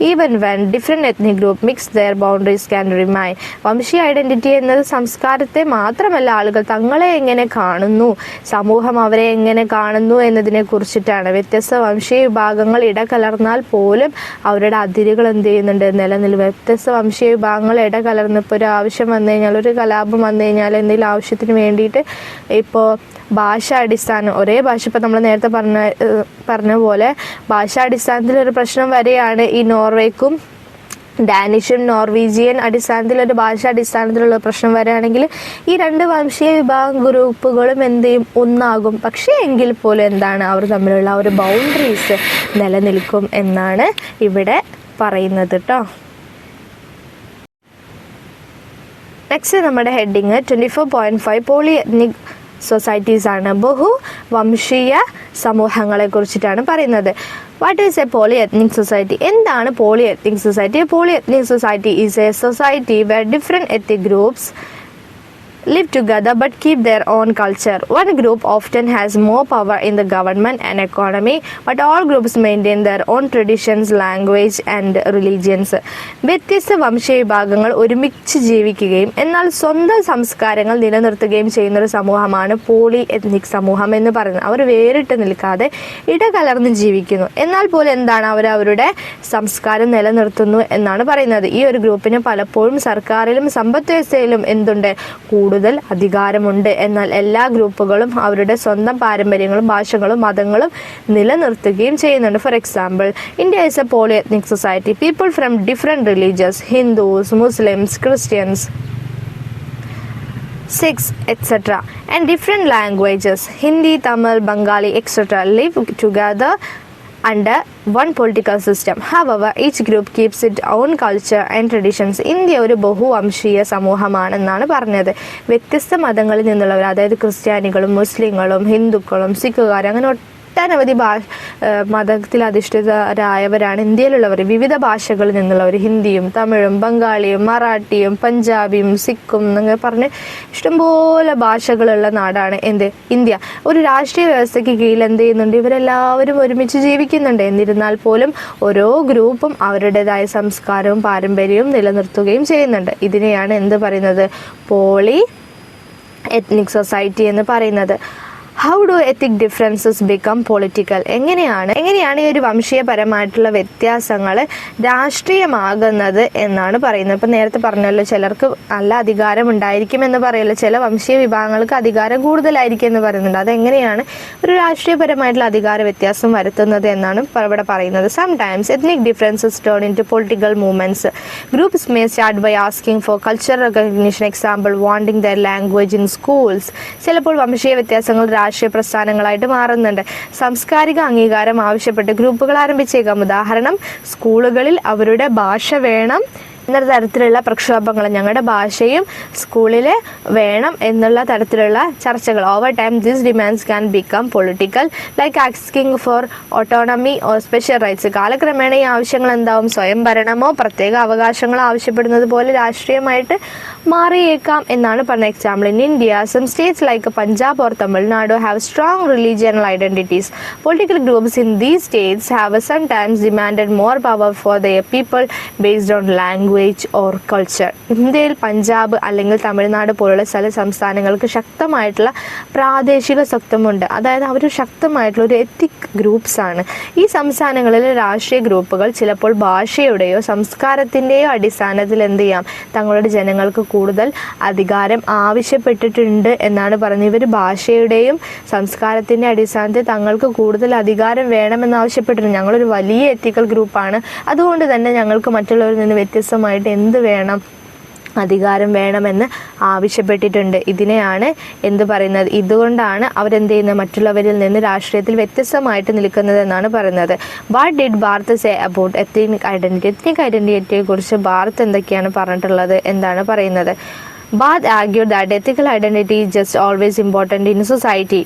Even when different ethnic group mix their boundaries can remain. വംശീയ ഐഡൻറ്റിറ്റി എന്നത് സംസ്കാരത്തെ മാത്രമല്ല, ആളുകൾ തങ്ങളെ എങ്ങനെ കാണുന്നു, സമൂഹം അവരെ എങ്ങനെ കാണുന്നു എന്നതിനെ കുറിച്ചിട്ടാണ്. വ്യത്യസ്ത വംശീയ വിഭാഗങ്ങൾ ഇടകലർന്നാൽ പോലും അവരുടെ അതിരുകൾ വ്യത്യസ്ത വംശീയ വിഭാഗങ്ങൾ ഇടകലർന്നിപ്പോൾ ഒരു ആവശ്യം വന്നു കഴിഞ്ഞാൽ, ഒരു കലാപം വന്നു കഴിഞ്ഞാൽ, എന്തെങ്കിലും ആവശ്യത്തിന് വേണ്ടിയിട്ട് ഇപ്പോൾ ഭാഷാടിസ്ഥാനം ഒരേ ഭാഷ ഇപ്പോൾ നമ്മൾ നേരത്തെ പറഞ്ഞ പോലെ ഭാഷാടിസ്ഥാനത്തിലൊരു പ്രശ്നം വരെയാണ് ഈ നോർവേക്കും ഡാനിഷും നോർവീജിയൻ അടിസ്ഥാനത്തിലൊരു ഭാഷാടിസ്ഥാനത്തിലുള്ള പ്രശ്നം വരികയാണെങ്കിൽ ഈ രണ്ട് വംശീയ വിഭാഗം ഗ്രൂപ്പുകളും ഒന്നാകും. പക്ഷേ എങ്കിൽ പോലും അവർ തമ്മിലുള്ള ഒരു ബൗണ്ടറീസ് നിലനിൽക്കും എന്നാണ് ഇവിടെ പറയുന്നത് കേട്ടോ. നെക്സ്റ്റ് നമ്മുടെ ഹെഡിങ് 24.5 പോളി എത്നിക് സൊസൈറ്റീസ് ആണ്. ബഹുവംശീയ സമൂഹങ്ങളെ കുറിച്ചിട്ടാണ് പറയുന്നത്. What is a poly ethnic society? എന്താണ് poly ethnic society? Poly ethnic society is a society where different ethnic groups live together but keep their own culture. One group often has more power in the government and economy, but all groups maintain their own traditions, language and religions. വ്യത്യസ്ത വംശീയ വിഭാഗങ്ങൾ ഒരുമിച്ച് ജീവിക്കുകയും എന്നാൽ സ്വന്തം സംസ്കാരങ്ങൾ നിലനിർത്തുകയും ചെയ്യുന്ന ഒരു സമൂഹമാണ് പോളി എത്നിക് സമൂഹം എന്ന് പറയുന്നത്. അവർ വേറിട്ട് നിൽക്കാതെ ഇടകലർന്ന് ജീവിക്കുന്നു, എന്നാൽ പോലും എന്താണ് അവരുടെ സംസ്കാരം നിലനിർത്തുന്നു എന്നാണ് പറയുന്നത്. ഈ ഒരു ഗ്രൂപ്പിന് പലപ്പോഴും സർക്കാരിലും സമ്പദ് വ്യവസ്ഥയിലും എന്തുണ്ട്, കൂടുതൽ അധികാരമുണ്ട്. എന്നാൽ എല്ലാ ഗ്രൂപ്പുകളും അവരുടെ സ്വന്തം പാരമ്പര്യങ്ങളും ഭാഷകളും മതങ്ങളും നിലനിർത്തുകയും ചെയ്യുന്നുണ്ട്. For example, India is a polyethnic society. People from different religious, Hindus, Muslims, Christians, Sikhs, etc. and different languages, Hindi, Tamil, Bengali, etc. live together under one political system. However, each group keeps its own culture and traditions. India ഒരു ബഹുവംശീയ സമൂഹമാണെന്നാണ് പറഞ്ഞത്. വ്യത്യസ്ത മതങ്ങളിൽ നിന്നുള്ളവർ, അതായത് ക്രിസ്ത്യാനികളും മുസ്ലിങ്ങളും ഹിന്ദുക്കളും സിഖുകാരും അങ്ങനെ ഒട്ടനവധി മതത്തിൽ അധിഷ്ഠിതരായവരാണ് ഇന്ത്യയിലുള്ളവർ. വിവിധ ഭാഷകളിൽ നിന്നുള്ളവർ, ഹിന്ദിയും തമിഴും ബംഗാളിയും മറാഠിയും പഞ്ചാബിയും സിഖും എന്നൊക്കെ പറഞ്ഞ് ഇഷ്ടംപോലെ ഭാഷകളുള്ള നാടാണ് ഇന്ത്യ. ഒരു രാഷ്ട്രീയ വ്യവസ്ഥയ്ക്ക് കീഴിൽ എന്ത് ചെയ്യുന്നുണ്ട്, ഇവരെല്ലാവരും ഒരുമിച്ച് ജീവിക്കുന്നുണ്ട്. എന്നിരുന്നാൽ പോലും ഓരോ ഗ്രൂപ്പും അവരുടേതായ സംസ്കാരവും പാരമ്പര്യവും നിലനിർത്തുകയും ചെയ്യുന്നുണ്ട്. ഇതിനെയാണ് എന്ത് പറയുന്നത്, പോളി എത്നിക് സൊസൈറ്റി എന്ന് പറയുന്നത്. How do ethic differences become political? എങ്ങനെയാണ് ഈ ഒരു വംശീയപരമായിട്ടുള്ള വ്യത്യാസങ്ങൾ രാഷ്ട്രീയമാകുന്നത് എന്നാണ് പറയുന്നത്. ഇപ്പം നേരത്തെ പറഞ്ഞല്ലോ, ചിലർക്ക് നല്ല അധികാരം ഉണ്ടായിരിക്കും എന്ന് പറയല്ലോ, ചില വംശീയ വിഭാഗങ്ങൾക്ക് അധികാരം കൂടുതലായിരിക്കും എന്ന് പറയുന്നുണ്ട്. അതെങ്ങനെയാണ് ഒരു രാഷ്ട്രീയപരമായിട്ടുള്ള അധികാര വ്യത്യാസം വരുത്തുന്നത് എന്നാണ് ഇവിടെ പറയുന്നത്. Sometimes ethnic differences turn into political movements. Groups may start by asking for cultural recognition, example wanting their language in schools. ചിലപ്പോൾ വംശീയ വ്യത്യാസങ്ങൾ രാഷ്ട്രീയ പ്രസ്ഥാനങ്ങളായിട്ട് മാറുന്നുണ്ട്. സാംസ്കാരിക അംഗീകാരം ആവശ്യപ്പെട്ട് ഗ്രൂപ്പുകൾ ആരംഭിച്ചേക്കാം. ഉദാഹരണം, സ്കൂളുകളിൽ അവരുടെ ഭാഷ വേണം എന്നൊരു തരത്തിലുള്ള പ്രക്ഷോഭങ്ങൾ, ഞങ്ങളുടെ ഭാഷയും സ്കൂളിൽ വേണം എന്നുള്ള തരത്തിലുള്ള ചർച്ചകൾ. Over time this demands can become political, like asking four autonomy or special rights. കാലക്രമേണ ഈ ആവശ്യങ്ങൾ എന്താവും, സ്വയം ഭരണമോ പ്രത്യേക അവകാശങ്ങളോ ആവശ്യപ്പെടുന്നത് പോലെ രാഷ്ട്രീയമായിട്ട് മാറിയേക്കാം എന്നാണ് പറഞ്ഞ. Example, in India some states like Punjab or Tamil Nadu have strong regional identities. Political groups in these states have sometimes demanded more power for their people based on language or culture. ഇന്ത്യയിൽ പഞ്ചാബ് അല്ലെങ്കിൽ തമിഴ്നാട് പോലുള്ള ചില സംസ്ഥാനങ്ങൾക്ക് ശക്തമായിട്ടുള്ള പ്രാദേശിക സ്വത്വമുണ്ട്. അതായത് അവർ ശക്തമായിട്ടുള്ള ഒരു എത്തിക് ഗ്രൂപ്പ്സ് ആണ്. ഈ സംസ്ഥാനങ്ങളിലെ രാഷ്ട്രീയ ഗ്രൂപ്പുകൾ ചിലപ്പോൾ ഭാഷയുടെയോ സംസ്കാരത്തിൻ്റെയോ അടിസ്ഥാനത്തിൽ എന്ത് ചെയ്യാം, തങ്ങളുടെ ജനങ്ങൾക്ക് കൂടുതൽ അധികാരം ആവശ്യപ്പെട്ടിട്ടുണ്ട് എന്നാണ് പറയുന്നത്. ഇവർ ഭാഷയുടെയും സംസ്കാരത്തിൻ്റെ അടിസ്ഥാനത്തിൽ തങ്ങൾക്ക് കൂടുതൽ അധികാരം വേണമെന്ന് ആവശ്യപ്പെട്ടിട്ടുണ്ട്. ഞങ്ങളൊരു വലിയ എത്തിക്കൽ ഗ്രൂപ്പാണ്, അതുകൊണ്ട് തന്നെ ഞങ്ങൾക്ക് മറ്റുള്ളവരിൽ നിന്ന് വ്യത്യസ്തമായിട്ട് എന്ത് വേണം, അധികാരം വേണമെന്ന് ആവശ്യപ്പെട്ടിട്ടുണ്ട്. ഇതിനെയാണ് എന്ത് പറയുന്നത്, ഇതുകൊണ്ടാണ് അവരെന്ത് ചെയ്യുന്നത്, മറ്റുള്ളവരിൽ നിന്ന് രാഷ്ട്രീയത്തിൽ വ്യത്യസ്തമായിട്ട് നിൽക്കുന്നത് എന്നാണ് പറയുന്നത്. What did Barth say about ethnic identity? Ethnic ഐഡന്റിറ്റിയെ കുറിച്ച് ഭാരത് എന്തൊക്കെയാണ് പറഞ്ഞിട്ടുള്ളത് എന്താണ് പറയുന്നത്. Barth argued that ethical identity is just always important in society.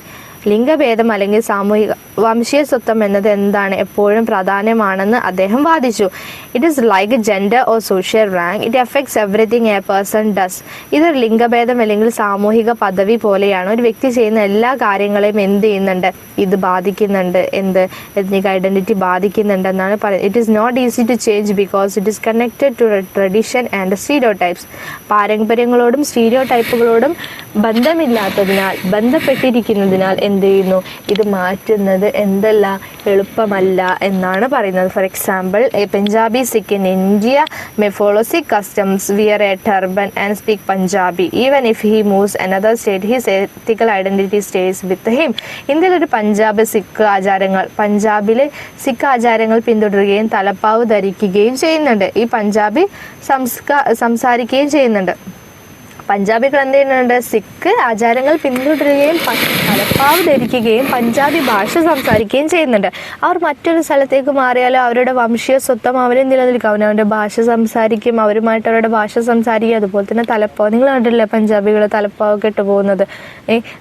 ലിംഗഭേദം അല്ലെങ്കിൽ സാമൂഹിക വംശീയ സ്വത്വം എന്നത് എന്താണ്, എപ്പോഴും പ്രാധാന്യമാണെന്ന് അദ്ദേഹം വാദിച്ചു. It is like gender or social rank, it effects everything A person does. ഇതൊരു ലിംഗഭേദം അല്ലെങ്കിൽ സാമൂഹിക പദവി പോലെയാണ്. ഒരു വ്യക്തി ചെയ്യുന്ന എല്ലാ കാര്യങ്ങളെയും എന്ത് ചെയ്യുന്നുണ്ട്, ഇത് ബാധിക്കുന്നുണ്ട്, എത്നിക് ഐഡന്റിറ്റി ബാധിക്കുന്നുണ്ട് എന്നാണ് പറയുന്നത്. It is not easy to change because it is connected to tradition and stereotypes. പാരമ്പര്യങ്ങളോടും സ്റ്റീരിയോടൈപ്പുകളോടും ബന്ധപ്പെട്ടിരിക്കുന്നതിനാൽ എന്ത് ചെയ്യുന്നു, ഇത് മാറ്റുന്നത് എന്തല്ല, എളുപ്പമല്ല എന്നാണ് പറയുന്നത്. For example, a Punjabi Sikh in India may follow Sikh customs, wear a turban and speak Punjabi. Even if he moves another state his ethical identity stays with him. ഇന്ത്യയിലൊരു പഞ്ചാബിലെ സിഖ് ആചാരങ്ങൾ പിന്തുടരുകയും തലപ്പാവ് ധരിക്കുകയും ചെയ്യുന്നുണ്ട്. ഈ പഞ്ചാബി സംസാരിക്കുകയും ചെയ്യുന്നുണ്ട്. പഞ്ചാബികൾ എന്ത് ചെയ്യുന്നുണ്ട്, സിഖ് ആചാരങ്ങൾ പിന്തുടരുകയും തലപ്പാവ് ധരിക്കുകയും പഞ്ചാബി ഭാഷ സംസാരിക്കുകയും ചെയ്യുന്നുണ്ട്. അവർ മറ്റൊരു സ്ഥലത്തേക്ക് മാറിയാലും അവരുടെ വംശീയ സ്വത്വം അവരെ നിലനിൽക്കും. അവനവൻ്റെ ഭാഷ സംസാരിക്കും, അവരുമായിട്ട് അവരുടെ ഭാഷ സംസാരിക്കും. അതുപോലെ തന്നെ തലപ്പാവ്, നിങ്ങൾ കണ്ടില്ലേ പഞ്ചാബികൾ തലപ്പാവൊക്കെ ഇട്ട് പോകുന്നത്?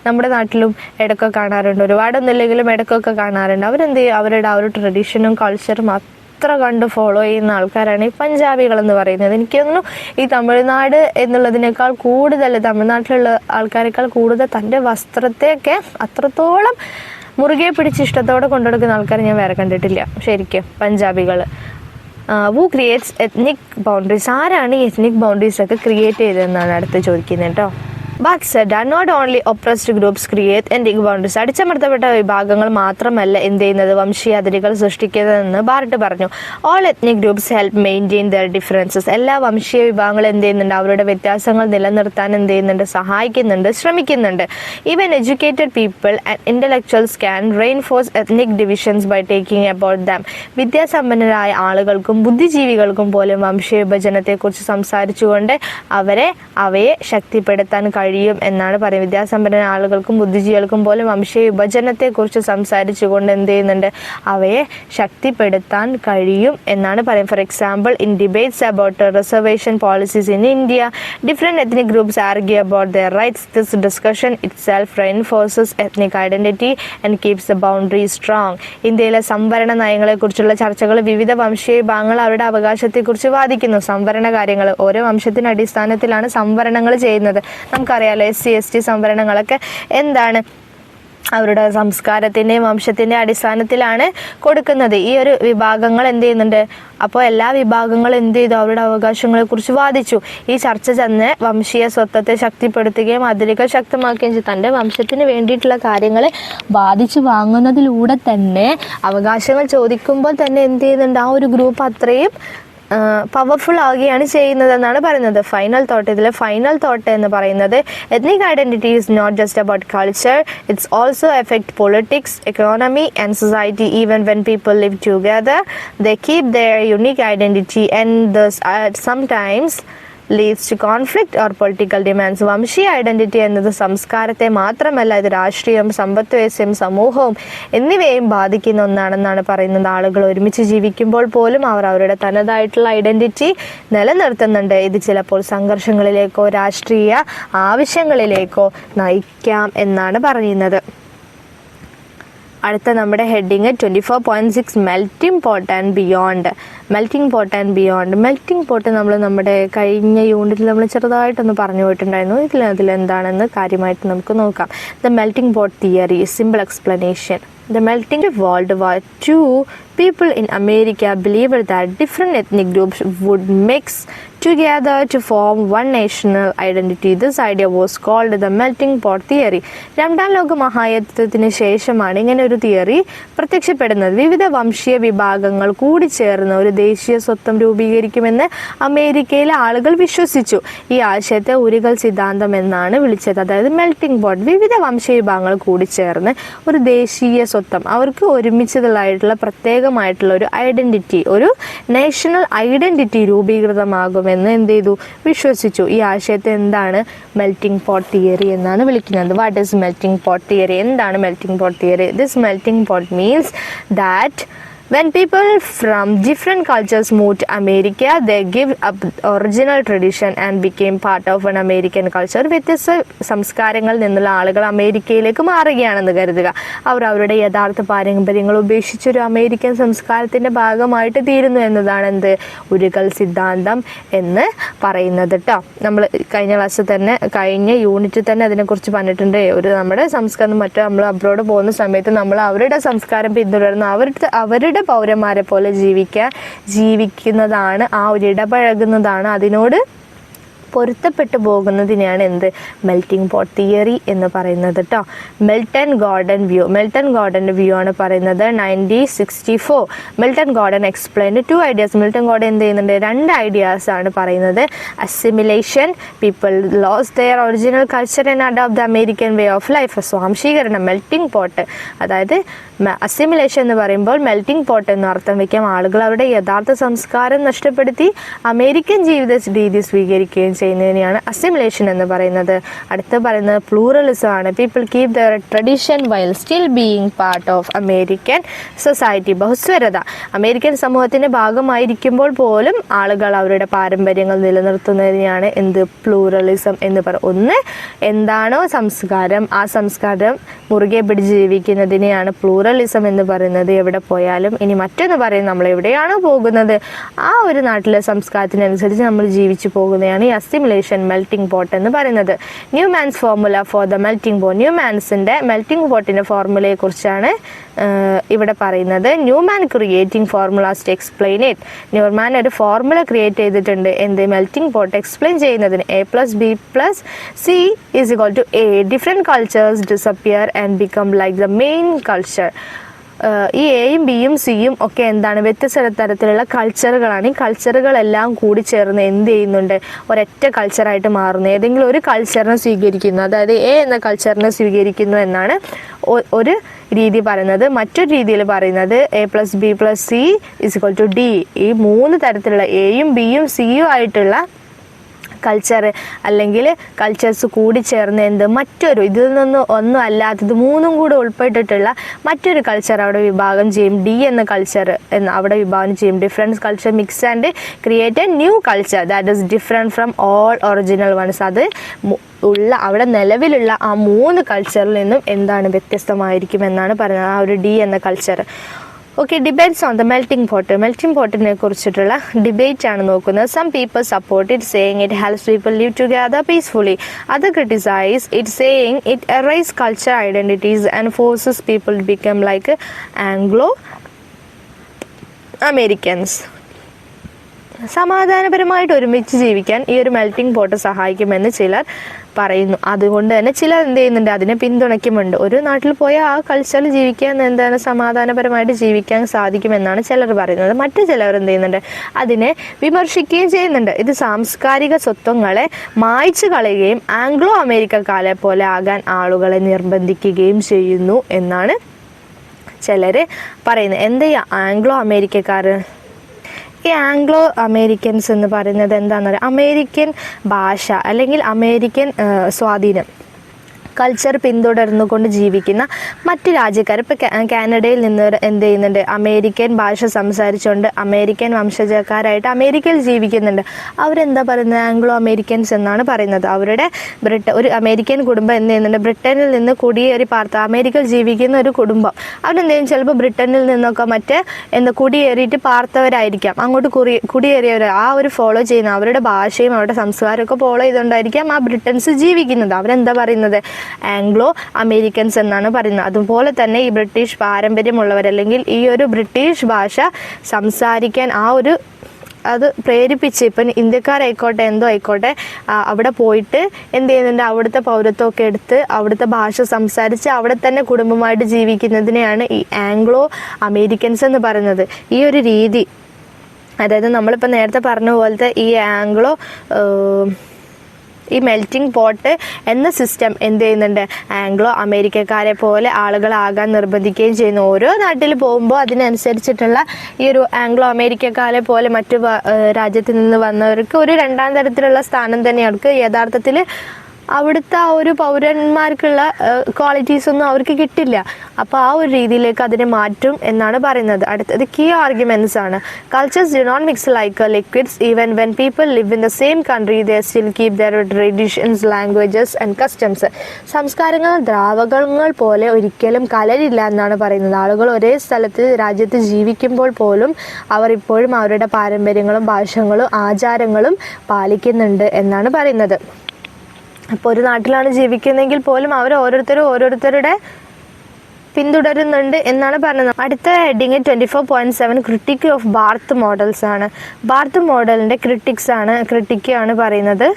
നമ്മുടെ നാട്ടിലും ഇടയ്ക്കൊക്കെ കാണാറുണ്ട്, ഒരുപാടൊന്നുമില്ലെങ്കിലും ഇടയ്ക്കൊക്കെ കാണാറുണ്ട്. അവരെന്ത് ചെയ്യും, അവരുടെ ആ ഒരു ട്രഡീഷനും കൾച്ചറും അത്ര കണ്ട് ഫോളോ ചെയ്യുന്ന ആൾക്കാരാണ് ഈ പഞ്ചാബികൾ എന്ന് പറയുന്നത്. എനിക്ക് തോന്നുന്നു ഈ തമിഴ്നാട് എന്നുള്ളതിനേക്കാൾ കൂടുതൽ, തമിഴ്നാട്ടിലുള്ള ആൾക്കാരെക്കാൾ കൂടുതൽ തൻ്റെ വസ്ത്രത്തെയൊക്കെ അത്രത്തോളം മുറുകെ പിടിച്ച് ഇഷ്ടത്തോടെ കൊണ്ടുനടക്കുന്ന ആൾക്കാരെ ഞാൻ വേറെ കണ്ടിട്ടില്ല ശരിക്കും. പഞ്ചാബികൾ who creates ethnic boundaries? ആരാണ് ഈ എത്നിക് ബൗണ്ടറീസ് ഒക്കെ ക്രിയേറ്റ് ചെയ്തതെന്നാണ് അടുത്ത് ചോദിക്കുന്നത് കേട്ടോ. But said that not only oppressed groups create ethnic boundaries. അടിച്ചമർത്തപ്പെട്ട വിഭാഗങ്ങൾ മാത്രമല്ല എന്ത് ചെയ്യുന്നത്, വംശീയ അതിരുകൾ സൃഷ്ടിക്കുന്നതെന്ന് ബാർട്ട് പറഞ്ഞു. All ethnic groups help maintain their differences. എല്ലാ വംശീയ വിഭാഗങ്ങളും എന്ത് ചെയ്യുന്നുണ്ട്, അവരുടെ വ്യത്യാസങ്ങൾ നിലനിർത്താൻ എന്ത് ചെയ്യുന്നുണ്ട്, സഹായിക്കുന്നുണ്ട്, ശ്രമിക്കുന്നുണ്ട്. Even educated people and intellectuals can reinforce ethnic divisions by taking about them. വിദ്യാസമ്പന്നരായ ആളുകൾക്കും ബുദ്ധിജീവികൾക്കും പോലും വംശീയ വിഭജനത്തെക്കുറിച്ച് സംസാരിച്ചുകൊണ്ട് അവയെ ശക്തിപ്പെടുത്താൻ കഴിയും എന്നാണ് പറയുന്നത്. വിദ്യാസമ്പന്നരായ ആളുകൾക്കും ബുദ്ധിജീവികൾക്കും പോലും വംശീയ വിഭജനത്തെക്കുറിച്ച് സംസാരിച്ചുകൊണ്ട് എന്ത് ചെയ്യുന്നുണ്ട്, അവയെ ശക്തിപ്പെടുത്താൻ കഴിയും എന്നാണ് പറയുന്നത്. For example, in debates about reservation policies in India, different ethnic groups argue about their rights. This discussion itself reinforces ethnic identity and keeps the boundary strong. ഇന്ത്യയിലെ സംവരണ നയങ്ങളെക്കുറിച്ചുള്ള ചർച്ചകൾ വിവിധ വംശീയ വിഭാഗങ്ങൾ അവരുടെ അവകാശത്തെക്കുറിച്ച് വാദിക്കുന്നു. സംവരണ കാര്യങ്ങൾ ഓരോ വംശത്തിന്റെ അടിസ്ഥാനത്തിലാണ് സംവരണങ്ങൾ ചെയ്യുന്നത്. നമുക്കറിയാലോ SC ST സംവരണങ്ങളൊക്കെ എന്താണ്, അവരുടെ സംസ്കാരത്തിൻ്റെയും വംശത്തിൻ്റെ അടിസ്ഥാനത്തിലാണ് കൊടുക്കുന്നത്. ഈ ഒരു വിഭാഗങ്ങൾ എന്ത് ചെയ്യുന്നുണ്ട്, അപ്പോൾ എല്ലാ വിഭാഗങ്ങളും എന്ത് ചെയ്തു, അവരുടെ അവകാശങ്ങളെക്കുറിച്ച് വാദിച്ചു. ഈ ചർച്ച ചെന്ന് വംശീയ സ്വത്വത്തെ ശക്തിപ്പെടുത്തുകയും അതിരുകൾ ശക്തമാക്കുകയും ചെയ്തു. തൻ്റെ വംശത്തിന് വേണ്ടിയിട്ടുള്ള കാര്യങ്ങൾ വാദിച്ചു വാങ്ങുന്നതിലൂടെ തന്നെ അവകാശങ്ങൾ ചോദിക്കുമ്പോൾ തന്നെ എന്ത് ചെയ്യുന്നുണ്ട്, ആ ഒരു ഗ്രൂപ്പ് അത്രയും പവർഫുൾ ആവുകയാണ് ചെയ്യുന്നതെന്നാണ് പറയുന്നത്. ഇതിലെ ഫൈനൽ തോട്ട് എന്ന് പറയുന്നത്, ethnic identity is not just about culture, it's also effect politics, economy and society. Even when people live together they keep their unique identity and thus sometimes leads to conflict or political demands. വംശീയ ഐഡന്റിറ്റി എന്നത് സംസ്കാരത്തെ മാത്രമല്ല, ഇത് രാഷ്ട്രീയം, സമ്പത്ത് വ്യവസ്ഥയും സമൂഹവും എന്നിവയും ബാധിക്കുന്ന ഒന്നാണെന്നാണ് പറയുന്നത്. ആളുകൾ ഒരുമിച്ച് ജീവിക്കുമ്പോൾ പോലും അവർ അവരുടെ തനതായിട്ടുള്ള ഐഡന്റിറ്റി നിലനിർത്തുന്നുണ്ട്. ഇത് ചിലപ്പോൾ സംഘർഷങ്ങളിലേക്കോ രാഷ്ട്രീയ ആവശ്യങ്ങളിലേക്കോ നയിക്കാം എന്നാണ് പറയുന്നത്. അടുത്ത നമ്മുടെ heading 24.6 melting pot and beyond. Melting pot നമ്മൾ നമ്മുടെ കഴിഞ്ഞ യൂണിറ്റിൽ നമ്മൾ ചെറുതായിട്ടൊന്ന് പറഞ്ഞു പോയിട്ടുണ്ടായിരുന്നു. അതിലെന്താണെന്ന് കാര്യമായിട്ട് നമുക്ക് നോക്കാം. The melting pot theory, simple explanation. The melting of World War II, people in America believed that different ethnic groups would mix together to form one national identity. This idea was called the melting pot theory. രണ്ടാം ലോക മഹായുദ്ധത്തിന് ശേഷമാണ് ഇങ്ങനെ ഒരു തിയറി പ്രത്യക്ഷപ്പെടുന്നത്. വിവിധ വംശീയ വിഭാഗങ്ങൾ കൂടിച്ചേർന്ന് ഒരു ദേശീയ സ്വത്വം രൂപീകരിക്കുമെന്ന് അമേരിക്കയിലെ ആളുകൾ വിശ്വസിച്ചു. ഈ ആശയത്തെ ഉരുകൽ സിദ്ധാന്തം എന്നാണ് വിളിച്ചത്. അതായത് മെൽറ്റിംഗ് പോട്ട്, വിവിധ വംശീയ വിഭാഗങ്ങൾ കൂടിച്ചേർന്ന് ഒരു ദേശീയ സ്വത്വം, അവർക്ക് ഒരുമിച്ചതായിട്ടുള്ള പ്രത്യേകമായിട്ടുള്ള ഒരു ഐഡന്റിറ്റി, ഒരു നാഷണൽ ഐഡന്റിറ്റി രൂപീകൃതമാകുമെന്ന് എന്ത് ചെയ്തു, വിശ്വസിച്ചു. ഈ ആശയത്തെ എന്താണ്, മെൽറ്റിംഗ് പോട്ട് തിയറി എന്നാണ് വിളിക്കുന്നത്. What is melting pot theory? എന്താണ് melting pot theory? This melting pot means that when people from different cultures moved to America, they gave up original tradition and became part of an American culture. വ്യത്യസ്ത സംസ്കാരങ്ങളിൽ നിന്നുള്ള ആളുകൾ അമേരിക്കയിലേക്ക് മാറുകയാണെന്ന് കരുതുക. അവർ അവരുടെ യഥാർത്ഥ പാരമ്പര്യങ്ങൾ ഉപേക്ഷിച്ചൊരു അമേരിക്കൻ സംസ്കാരത്തിൻ്റെ ഭാഗമായിട്ട് തീരുന്നു എന്നതാണ് എന്ത്, ഉരുകൽ സിദ്ധാന്തം എന്ന് പറയുന്നത് കേട്ടോ. നമ്മൾ കഴിഞ്ഞ യൂണിറ്റിൽ തന്നെ അതിനെക്കുറിച്ച് പറഞ്ഞിട്ടുണ്ട്. നമ്മുടെ സംസ്കാരം നമ്മൾ അബ്രോഡ് പോകുന്ന സമയത്ത് നമ്മൾ അവരുടെ സംസ്കാരം പിന്തുടർന്ന് അവരുടെ പൗരന്മാരെ പോലെ ജീവിക്കുന്നതാണ്, ആ ഒരു ഇടപഴകുന്നതാണ്, അതിനോട് പൊരുത്തപ്പെട്ടു പോകുന്നതിനെയാണ് എന്ത്, മെൽറ്റിംഗ് പോട്ട് തിയറി എന്ന് പറയുന്നത് കേട്ടോ. മിൽട്ടൺ ഗോർഡൻ്റെ വ്യൂ ആണ് പറയുന്നത് 1964. Milton Gordon explained 2 ideas. Milton Gordon എന്ത് ചെയ്യുന്നുണ്ട്, 2 ഐഡിയാസ് ആണ് പറയുന്നത്. Assimilation, people lost their original culture and adopt the American way of life. സ്വാംശീകരണം, മെൽറ്റിംഗ് പോട്ട്. അതായത് അസിമിലേഷൻ എന്ന് പറയുമ്പോൾ മെൽറ്റിംഗ് പോട്ട് എന്ന് അർത്ഥം വയ്ക്കാം. ആളുകൾ അവരുടെ യഥാർത്ഥ സംസ്കാരം നഷ്ടപ്പെടുത്തി അമേരിക്കൻ ജീവിത രീതി സ്വീകരിക്കുകയും ചെയ്യുന്നതിനെയാണ് അസിമിലേഷൻ എന്ന് പറയുന്നത്. അടുത്ത് പറയുന്നത് പ്ലൂറലിസം ആണ്. People keep their tradition while still being part of American society. ബഹുസ്വരത, അമേരിക്കൻ സമൂഹത്തിന്റെ ഭാഗമായിരിക്കുമ്പോൾ പോലും ആളുകൾ അവരുടെ പാരമ്പര്യങ്ങൾ നിലനിർത്തുന്നതിനെയാണ് എന്ത് പ്ലൂറലിസം എന്ന് പറയുന്നത്. ഒന്ന് എന്താണോ സംസ്കാരം, ആ സംസ്കാരം മുറുകെ പിടിച്ച് ജീവിക്കുന്നതിനെയാണ് പ്ലൂറലിസം എന്ന് പറയുന്നത് എവിടെ പോയാലും. ഇനി മറ്റൊന്ന് പറയും, നമ്മൾ എവിടെയാണോ പോകുന്നത് ആ ഒരു നാട്ടിലെ സംസ്കാരത്തിനനുസരിച്ച് നമ്മൾ ജീവിച്ചു പോകുന്നതാണ് ഈ അസിമിലേഷൻ, മെൽറ്റിംഗ് പോട്ട് എന്ന് പറയുന്നത്. Newman's formula for the melting pot. ന്യൂമാൻസിന്റെ മെൽറ്റിംഗ് പോട്ടിന്റെ ഫോർമുലയെ കുറിച്ചാണ് ഇവിടെ പറയുന്നത്. Newman creating formulas to explain it. Newman ഒരു ഫോർമുല ക്രിയേറ്റ് ചെയ്തിട്ടുണ്ട് എന്ത് മെൽറ്റിംഗ് പോട്ട് എക്സ്പ്ലെയിൻ ചെയ്യുന്നതിന്. A+B+C = A. Different cultures disappear and become like the main culture. ഈ എയും ബിയും സിയും ഒക്കെ എന്താണ് വ്യത്യസ്ത തരത്തിലുള്ള കൾച്ചറുകളാണ്. ഈ കൾച്ചറുകളെല്ലാം കൂടി ചേർന്ന് എന്ത് ചെയ്യുന്നുണ്ട്, ഒരൊറ്റ കൾച്ചറായിട്ട് മാറുന്നു. ഏതെങ്കിലും ഒരു കൾച്ചറിനെ സ്വീകരിക്കുന്നു, അതായത് എ എന്ന കൾച്ചറിനെ സ്വീകരിക്കുന്നു എന്നാണ് ഒരു രീതി പറയുന്നത്. മറ്റൊരു രീതിയിൽ പറയുന്നത് A+B+C = D. ഈ 3 തരത്തിലുള്ള എയും ബിയും സിയും ആയിട്ടുള്ള കൾച്ചർ അല്ലെങ്കിൽ കൾച്ചേഴ്സ് കൂടി ചേർന്ന് എന്ത് മറ്റൊരു ഇതിൽ നിന്ന് ഒന്നും അല്ലാത്തത് 3ഉം കൂടെ ഉൾപ്പെട്ടിട്ടുള്ള മറ്റൊരു കൾച്ചർ അവിടെ വിഭാഗം ചെയ്യും. ഡി എന്ന കൾച്ചർ എന്ന് അവിടെ വിഭാഗം ചെയ്യും. Different culture mix and create a new culture that is different from all original ones. അത് അവിടെ നിലവിലുള്ള ആ 3 കൾച്ചറിൽ നിന്നും എന്താണ് വ്യത്യസ്തമായിരിക്കും എന്നാണ് പറയുന്നത് ആ ഒരു ഡി എന്ന culture. Okay, debates on the melting pot. Melting പോട്ടിനെ കുറിച്ചിട്ടുള്ള ഡിബേറ്റ് ആണ് നോക്കുന്നത്. Some people support it, saying it helps people live together peacefully. Other criticise it, saying it erase culture identities and forces people to become like Anglo Americans. സമാധാനപരമായിട്ട് ഒരുമിച്ച് ജീവിക്കാൻ ഈ ഒരു മെൽറ്റിംഗ് പോട്ട് സഹായിക്കുമെന്ന് ചിലർ പറയുന്നു. അതുകൊണ്ട് തന്നെ ചിലർ എന്ത് ചെയ്യുന്നുണ്ട്, അതിനെ പിന്തുണയ്ക്കുമുണ്ട്. ഒരു നാട്ടിൽ പോയാൽ ആ കൾച്ചറിൽ ജീവിക്കാൻ എന്താണ് സമാധാനപരമായിട്ട് ജീവിക്കാൻ സാധിക്കുമെന്നാണ് ചിലർ പറയുന്നത്. മറ്റു ചിലർ എന്ത് ചെയ്യുന്നുണ്ട്, അതിനെ വിമർശിക്കുകയും ചെയ്യുന്നുണ്ട്. ഇത് സാംസ്കാരിക സ്വത്വങ്ങളെ മായ്ച്ചു കളയുകയും ആംഗ്ലോ അമേരിക്കക്കാരെ പോലെ ആകാൻ ആളുകളെ നിർബന്ധിക്കുകയും ചെയ്യുന്നു എന്നാണ് ചിലർ പറയുന്നത്. എന്താ ആംഗ്ലോ അമേരിക്കക്കാർ? ഈ ആംഗ്ലോ അമേരിക്കൻസ് എന്ന് പറയുന്നത് എന്താണെന്ന് പറയുക, അമേരിക്കൻ ഭാഷ അല്ലെങ്കിൽ അമേരിക്കൻ സ്വാധീനം കൾച്ചർ പിന്തുടർന്നുകൊണ്ട് ജീവിക്കുന്ന മറ്റ് രാജ്യക്കാർ. ഇപ്പോൾ കാനഡയിൽ നിന്ന് എന്ത് ചെയ്യുന്നുണ്ട്, അമേരിക്കൻ ഭാഷ സംസാരിച്ചുകൊണ്ട് അമേരിക്കൻ വംശജക്കാരായിട്ട് അമേരിക്കയിൽ ജീവിക്കുന്നുണ്ട്. അവരെന്താ പറയുന്നത്, ആംഗ്ലോ അമേരിക്കൻസ് എന്നാണ് പറയുന്നത്. അവരുടെ ഒരു അമേരിക്കൻ കുടുംബം എന്ത് ചെയ്യുന്നുണ്ട്, ബ്രിട്ടനിൽ നിന്ന് കുടിയേറി പാർത്ത അമേരിക്കയിൽ ജീവിക്കുന്ന ഒരു കുടുംബം. അവരെന്ത് ചെയ്യും, ചിലപ്പോൾ ബ്രിട്ടനിൽ നിന്നൊക്കെ കുടിയേറിയിട്ട് പാർത്തവരായിരിക്കാം, അങ്ങോട്ട് കുടിയേറിയവർ. ആ ഒരു ഫോളോ ചെയ്യുന്ന അവരുടെ ഭാഷയും അവരുടെ സംസ്കാരമൊക്കെ ഫോളോ ചെയ്തുകൊണ്ടായിരിക്കാം ആ ബ്രിട്ടൻസ് ജീവിക്കുന്നത്. അവരെന്താ പറയുന്നത്, ആംഗ്ലോ അമേരിക്കൻസ് എന്നാണ് പറയുന്നത്. അതുപോലെ തന്നെ ഈ ബ്രിട്ടീഷ് പാരമ്പര്യമുള്ളവർ അല്ലെങ്കിൽ ഈ ഒരു ബ്രിട്ടീഷ് ഭാഷ സംസാരിക്കാൻ അത് പ്രേരിപ്പിച്ച് ഇപ്പം ഇന്ത്യക്കാരായിക്കോട്ടെ എന്തോ ആയിക്കോട്ടെ അവിടെ പോയിട്ട് എന്ത് ചെയ്യുന്നുണ്ട്, അവിടുത്തെ പൗരത്വമൊക്കെ എടുത്ത് അവിടുത്തെ ഭാഷ സംസാരിച്ച് അവിടെ തന്നെ കുടുംബമായിട്ട് ജീവിക്കുന്നതിനെയാണ് ഈ ആംഗ്ലോ അമേരിക്കൻസ് എന്ന് പറയുന്നത്. ഈ ഒരു രീതി, അതായത് നമ്മളിപ്പോൾ നേരത്തെ പറഞ്ഞ പോലത്തെ ഈ മെൽറ്റിംഗ് പോട്ട് എന്ന സിസ്റ്റം എന്ത് ചെയ്യുന്നുണ്ട്, ആംഗ്ലോ അമേരിക്കക്കാരെ പോലെ ആളുകളാകാൻ നിർബന്ധിക്കുകയും ചെയ്യുന്നു. ഓരോ നാട്ടിൽ പോകുമ്പോൾ അതിനനുസരിച്ചിട്ടുള്ള ഈ ഒരു ആംഗ്ലോ അമേരിക്കക്കാരെ പോലെ മറ്റു രാജ്യത്തിൽ നിന്ന് വന്നവർക്ക് ഒരു 2ാം തരത്തിലുള്ള സ്ഥാനം തന്നെ അവർക്ക് യഥാർത്ഥത്തിൽ അവിടുത്തെ ആ ഒരു പൗരന്മാർക്കുള്ള ക്വാളിറ്റീസ് ഒന്നും അവർക്ക് കിട്ടില്ല. അപ്പോൾ ആ ഒരു രീതിയിലേക്ക് അതിനെ മാറ്റും എന്നാണ് പറയുന്നത്. അടുത്തത് കീ ആർഗ്യുമെന്റ്സ് ആണ്. Cultures do not mix like liquids even when people live in the same country they still keep their traditions, languages and customs. സംസ്കാരങ്ങൾ ദ്രാവകങ്ങൾ പോലെ ഒരിക്കലും കലരില്ല എന്നാണ് പറയുന്നത്. ആളുകൾ ഒരേ രാജ്യത്ത് ജീവിക്കുമ്പോൾ പോലും അവർ ഇപ്പോഴും അവരുടെ പാരമ്പര്യങ്ങളും ഭാഷകളും ആചാരങ്ങളും പാലിക്കുന്നുണ്ട് എന്നാണ് പറയുന്നത്. അപ്പോൾ ഒരു നാട്ടിലാണ് ജീവിക്കുന്നതെങ്കിൽ പോലും അവർ ഓരോരുത്തരുടെ പിന്തുടരുന്നുണ്ട് എന്നാണ് പറഞ്ഞത്. അടുത്ത heading 24.7 critic of Barth models ആണ്. ബാർത്ത് മോഡലിൻ്റെ ക്രിട്ടിക്കാണ് പറയുന്നത്.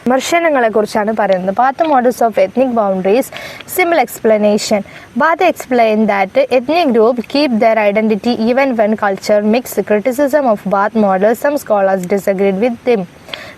വിമർശനങ്ങളെ കുറിച്ചാണ് പറയുന്നത്. Barth models of ethnic boundaries, simple explanation. Barth explain that ethnic group keep their identity even when culture mix. Criticism of Barth model, some scholars disagreed with them.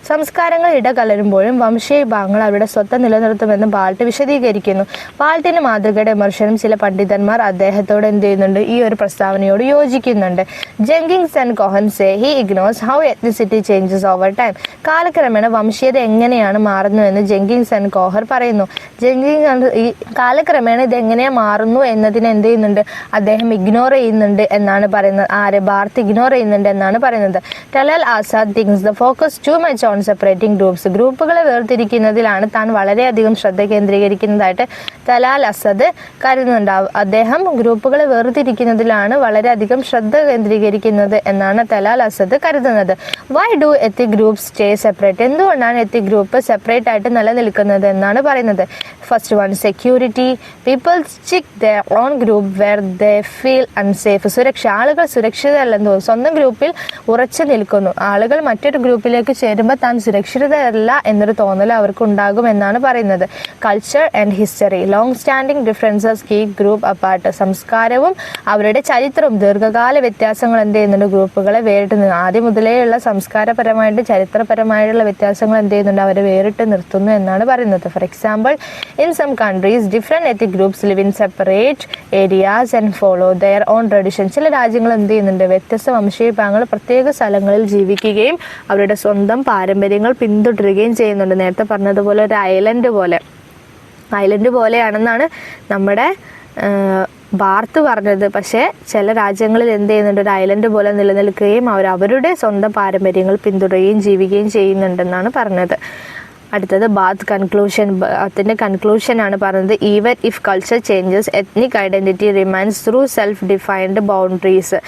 സംസ്കാരങ്ങൾ ഇടകലരുമ്പോഴും വംശീയ വിഭാഗങ്ങൾ അവരുടെ സ്വത്ത് നിലനിർത്തുമെന്ന് ബാൾട്ട് വിശദീകരിക്കുന്നു. ബാൾട്ടിന്റെ മാതൃകയുടെ വിമർശനം ചില പണ്ഡിതന്മാർ അദ്ദേഹത്തോട് എന്ത് ചെയ്യുന്നുണ്ട്, ഈ ഒരു പ്രസ്താവനയോട് യോജിക്കുന്നുണ്ട്. Jenkins and Cohen say he ignores how ethnicity changes over time. കാലക്രമേണ വംശീയത എങ്ങനെയാണ് മാറുന്നുവെന്ന് ജെങ്കിൻസ് ആൻഡ് കോഹർ പറയുന്നു. ഈ കാലക്രമേണ ഇത് എങ്ങനെയാ മാറുന്നു എന്നതിന് എന്ത് ചെയ്യുന്നുണ്ട്, അദ്ദേഹം ഇഗ്നോർ ചെയ്യുന്നുണ്ട് എന്നാണ് പറയുന്നത്. ബാർത്ത് ഇഗ്നോർ ചെയ്യുന്നുണ്ട് എന്നാണ് പറയുന്നത്. Talal Asad thinks the focus too much on separating groups. ഗ്രൂപ്പുകളെ വേർതിരിക്കുന്നതിലാണ് താൻ വളരെയധികം ശ്രദ്ധ കേന്ദ്രീകരിക്കുന്നതായിട്ട് തലാൽ അസദ് കരുതുന്നുണ്ട്. അദ്ദേഹം ഗ്രൂപ്പുകളെ വേർതിരിക്കുന്നതിലാണ് വളരെയധികം ശ്രദ്ധ കേന്ദ്രീകരിക്കുന്നത് എന്നാണ് തലാൽ അസദ് കരുതുന്നത്. Why do ethic group stay separate? എന്തുകൊണ്ടാണ് എത്തിക് ഗ്രൂപ്പ് സെപ്പറേറ്റ് ആയിട്ട് നിലനിൽക്കുന്നത് എന്നാണ് പറയുന്നത്. First one, security. People stick their own group where they feel unsafe. സുരക്ഷ. ആളുകൾ സുരക്ഷിതരല്ലെന്ന് തോന്നുന്നു, സ്വന്തം ഗ്രൂപ്പിൽ ഉറച്ചു നിൽക്കുന്നു. ആളുകൾ മറ്റൊരു ഗ്രൂപ്പിലേക്ക് ചേരുമ്പോൾ താൻ സുരക്ഷിതരല്ല എന്നൊരു തോന്നൽ അവർക്ക് ഉണ്ടാകും എന്നാണ് പറയുന്നത്. Culture and history. Long standing differences keep group apart. സംസ്കാരവും അവരുടെ ചരിത്രവും ദീർഘകാല വ്യത്യാസങ്ങൾ എന്ത് ചെയ്യുന്നുണ്ട്, ഗ്രൂപ്പുകളെ വേറിട്ട് ആദ്യം മുതലേയുള്ള സംസ്കാരപരമായിട്ട് ചരിത്രപരമായിട്ടുള്ള വ്യത്യാസങ്ങൾ എന്ത് ചെയ്യുന്നുണ്ട്, അവരെ വേറിട്ട് നിർത്തുന്നു എന്നാണ് പറയുന്നത്. For example, in some countries different ethnic groups live in separate areas and follow their own traditions. ചില രാജ്യങ്ങൾ എന്ത് ചെയ്യുന്നുണ്ട്, വ്യത്യസ്ത വംശീയ വിഭാഗങ്ങൾ പ്രത്യേക സ്ഥലങ്ങളിൽ ജീവിക്കുകയും അവരുടെ സ്വന്തം പാരമ്പര്യങ്ങൾ പിന്തുടരുകയും ചെയ്യുന്നുണ്ട്. നേരത്തെ പറഞ്ഞതുപോലെ ഒരു ഐലൻഡ് പോലെയാണെന്നാണ് നമ്മുടെ ബാർത്ത് പറഞ്ഞത്. പക്ഷേ ചില രാജ്യങ്ങളിൽ എന്ത് ചെയ്യുന്നുണ്ട്, ഒരു ഐലൻഡ് പോലെ നിലനിൽക്കുകയും അവരുടെ സ്വന്തം പാരമ്പര്യങ്ങൾ പിന്തുടരുകയും ജീവിക്കുകയും ചെയ്യുന്നുണ്ടെന്നാണ് പറഞ്ഞത്. അടുത്തത് ബാത്ത് കൺക്ലൂഷൻ. ബാത്തിൻ്റെ കൺക്ലൂഷൻ ആണ് പറയുന്നത്. Even if culture changes ethnic identity remains through self defined boundaries.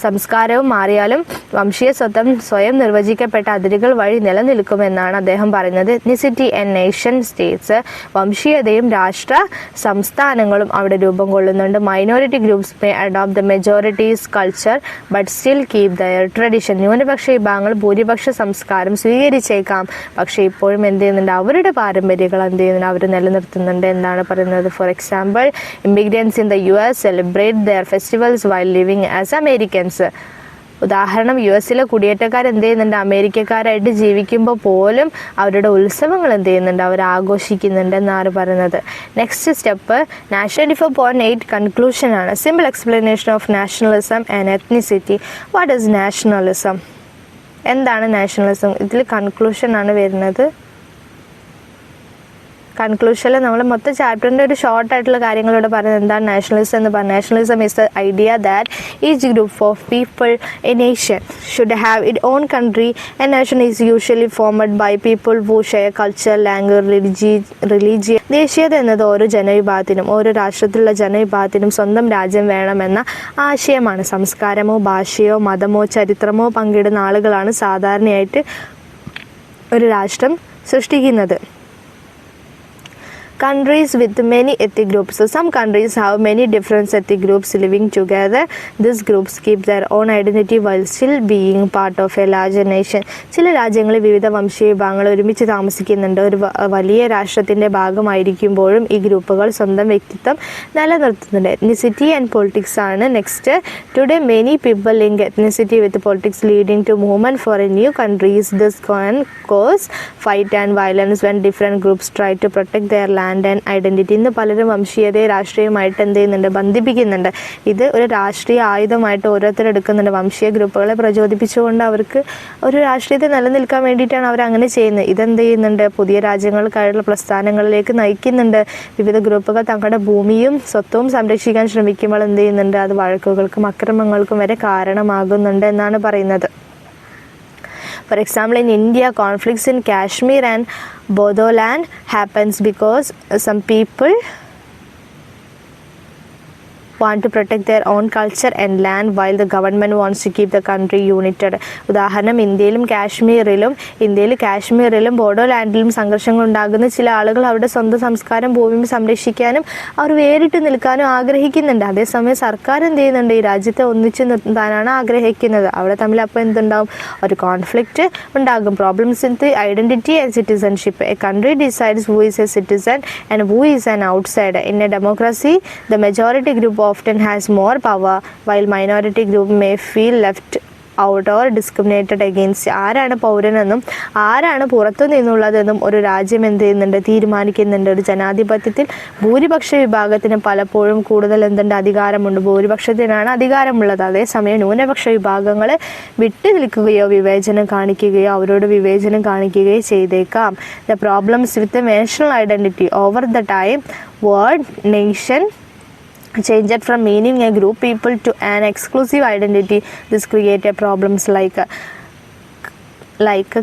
സംസ്കാരവും മാറിയാലും വംശീയ സ്വത്വം സ്വയം നിർവചിക്കപ്പെട്ട അതിരുകൾ വഴി നിലനിൽക്കുമെന്നാണ് അദ്ദേഹം പറയുന്നത്. Ethnicity and nation states. വംശീയതയും രാഷ്ട്ര സംസ്ഥാനങ്ങളും അവിടെ രൂപം കൊള്ളുന്നുണ്ട്. Minority groups may adopt the majority's culture but still keep their tradition. ന്യൂനപക്ഷ വിഭാഗങ്ങൾ ഭൂരിപക്ഷ സംസ്കാരം സ്വീകരിച്ചേക്കാം, പക്ഷേ ഇപ്പോഴും എന്ത് ചെയ്യുന്നുണ്ട്, അവരുടെ പാരമ്പര്യങ്ങൾ എന്ത് ചെയ്യുന്നുണ്ട്, അവർ നിലനിർത്തുന്നുണ്ട് എന്നാണ് പറയുന്നത്. For example, immigrants in the US celebrate their festivals while living as Americans. ഉദാഹരണം, US കുടിയേറ്റക്കാർ എന്ത് ചെയ്യുന്നുണ്ട്, അമേരിക്കക്കാരായിട്ട് ജീവിക്കുമ്പോൾ പോലും അവരുടെ ഉത്സവങ്ങൾ എന്ത് ചെയ്യുന്നുണ്ട്, അവർ ആഘോഷിക്കുന്നുണ്ട് എന്നാണ് പറയുന്നത്. നെക്സ്റ്റ് സ്റ്റെപ്പ് നാഷണൽ 4.8 കൺക്ലൂഷൻ ആണ്. Simple explanation of nationalism and ethnicity. What is nationalism? എന്താണ് നാഷണലിസം? ഇതിൽ കൺക്ലൂഷൻ ആണ് വരുന്നത്. കൺക്ലൂഷനിൽ നമ്മൾ മൊത്തം ചാപ്റ്ററിൻ്റെ ഒരു ഷോർട്ട് ആയിട്ടുള്ള കാര്യങ്ങളോട് പറയുന്നത് എന്താണ് നാഷണലിസം എന്ന് പറഞ്ഞാൽ. Nationalism is the idea that each group of people a nation should have it own country. A nation is usually formed by people who share culture, language, religion. ദേശീയത എന്നത് ഓരോ ജനവിഭാഗത്തിനും ഓരോ രാഷ്ട്രത്തിലുള്ള ജനവിഭാഗത്തിനും സ്വന്തം രാജ്യം വേണമെന്ന ആശയമാണ്. സംസ്കാരമോ ഭാഷയോ മതമോ ചരിത്രമോ പങ്കിടുന്ന ആളുകളാണ് സാധാരണയായിട്ട് ഒരു രാഷ്ട്രം സൃഷ്ടിക്കുന്നത്. Countries with many ethnic groups. So some countries have many different ethnic groups living together. These groups keep their own identity while still being part of a larger nation. ചില രാജ്യങ്ങളിൽ വിവിധ വംശീയ വിഭാഗങ്ങൾ ഒരുമിച്ച് താമസിക്കുന്നുണ്ട്. ഒരു വലിയ രാഷ്ട്രത്തിൻ്റെ ഭാഗമായിരിക്കുമ്പോഴും ഈ ഗ്രൂപ്പുകൾ സ്വന്തം വ്യക്തിത്വം നിലനിർത്തുന്നുണ്ട്. എത്നിസിറ്റി ആൻഡ് പൊളിറ്റിക്സ് ആണ് next. Today many people link ethnicity with politics leading to movement for a new countries. This can cause fight and violence when different groups try to protect their land and identity. ഇന്ന് പലരും വംശീയതയെ രാഷ്ട്രീയമായിട്ട് എന്ത് ചെയ്യുന്നുണ്ട്, ബന്ധിപ്പിക്കുന്നുണ്ട്. ഇത് ഒരു രാഷ്ട്രീയ ആയുധമായിട്ട് ഓരോരുത്തർ എടുക്കുന്നുണ്ട്. വംശീയ ഗ്രൂപ്പുകളെ പ്രചോദിപ്പിച്ചുകൊണ്ട് അവർക്ക് ഒരു രാഷ്ട്രീയത്തെ നിലനിൽക്കാൻ വേണ്ടിയിട്ടാണ് അവർ അങ്ങനെ ചെയ്യുന്നത്. ഇതെന്ത് ചെയ്യുന്നുണ്ട്, പുതിയ രാജ്യങ്ങൾക്കായുള്ള പ്രസ്ഥാനങ്ങളിലേക്ക് നയിക്കുന്നുണ്ട്. വിവിധ ഗ്രൂപ്പുകൾ തങ്ങളുടെ ഭൂമിയും സ്വത്വവും സംരക്ഷിക്കാൻ ശ്രമിക്കുമ്പോൾ എന്ത് ചെയ്യുന്നുണ്ട്, അത് വഴക്കുകൾക്കും അക്രമങ്ങൾക്കും വരെ കാരണമാകുന്നുണ്ട് എന്നാണ് പറയുന്നത്. For example, in India, conflicts in Kashmir and Bodoland happens because some people want to protect their own culture and land while the government wants to keep the country united. ഉദാഹരണം, ഇന്ത്യയിൽ കാശ്മീരിലും ബോഡോലാൻഡിലും സംഘർഷങ്ങൾ ഉണ്ടാകുന്ന ചില ആളുകൾ അവരുടെ സ്വന്തം സംസ്കാരം ഭൂമിയും സംരക്ഷിക്കാനും അവർ വേറിട്ട് നിൽക്കാനും ആഗ്രഹിക്കുന്നുണ്ട്. അതേസമയം സർക്കാർ എന്ത് ചെയ്യുന്നുണ്ട്, ഈ രാജ്യത്തെ ഒന്നിച്ച് നിർത്താനാണ് ആഗ്രഹിക്കുന്നത്. അവിടെ തമ്മിൽ അപ്പോൾ എന്തുണ്ടാവും, ഒരു കോൺഫ്ലിക്റ്റ് ഉണ്ടാകും. Problems in the identity and citizenship. A country decides who is A citizen and who is an outsider. In A democracy the majority group often has more power while minority group may feel left out or discriminated against. ആരാണ് പൗരനെന്നും ആരാണ് പുറത്തു നിന്നുള്ളതെന്നും ഒരു രാജ്യം എന്ത് ചെയ്യുന്നുണ്ട്, തീരുമാനിക്കുന്നുണ്ട്. ഒരു ജനാധിപത്യത്തിൽ ഭൂരിപക്ഷ വിഭാഗത്തിന് പലപ്പോഴും കൂടുതൽ എന്തുണ്ട്, അധികാരമുണ്ട്. ഭൂരിപക്ഷത്തിനാണ് അധികാരമുള്ളത്. അതേസമയം ന്യൂനപക്ഷ വിഭാഗങ്ങളെ വിട്ടു നിൽക്കുകയോ വിവേചനം കാണിക്കുകയോ അവരോട് വിവേചനം കാണിക്കുകയോ ചെയ്തേക്കാം. The problems with national identity over the time word nation changed from meaning a group people to an exclusive identity. This created problems like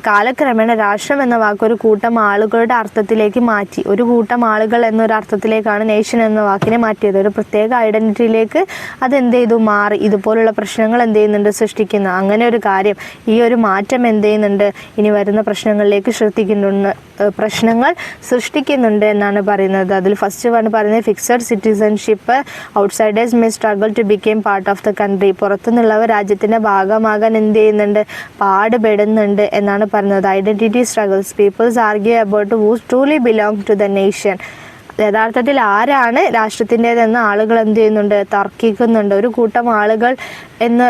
കാലക്രമേണ രാഷ്ട്രം എന്ന വാക്ക് ഒരു കൂട്ടം ആളുകളുടെ അർത്ഥത്തിലേക്ക് മാറ്റി. ഒരു കൂട്ടം ആളുകൾ എന്നൊരു അർത്ഥത്തിലേക്കാണ് നേഷൻ എന്ന വാക്കിനെ മാറ്റിയത്. ഒരു പ്രത്യേക ഐഡന്റിറ്റിയിലേക്ക് അത് എന്ത് ചെയ്തു, മാറി. ഇതുപോലുള്ള പ്രശ്നങ്ങൾ എന്ത് ചെയ്യുന്നുണ്ട്, സൃഷ്ടിക്കുന്നു. അങ്ങനെ ഒരു കാര്യം, ഈ ഒരു മാറ്റം എന്ത് ചെയ്യുന്നുണ്ട്, ഇനി വരുന്ന പ്രശ്നങ്ങളിലേക്ക് പ്രശ്നങ്ങൾ സൃഷ്ടിക്കുന്നുണ്ട് എന്നാണ് പറയുന്നത്. അതിൽ ഫസ്റ്റ് ആണ് പറയുന്നത് fixed citizenship. Outsiders may struggle to became part of the country. പുറത്തുനിന്നുള്ളവർ രാജ്യത്തിന്റെ ഭാഗമാകാൻ എന്ത് ചെയ്യുന്നുണ്ട്, പാടുപെടുന്നുണ്ട് എന്നാണ് പറയുന്നത്. Identity struggles. Peoples argue about who truly belong to the nation. യഥാർത്ഥത്തിൽ ആരാണ് രാഷ്ട്രത്തിൻ്റെതെന്ന് ആളുകൾ എന്ത് ചെയ്യുന്നുണ്ട്, തർക്കിക്കുന്നുണ്ട്. ഒരു കൂട്ടം ആളുകൾ എന്ന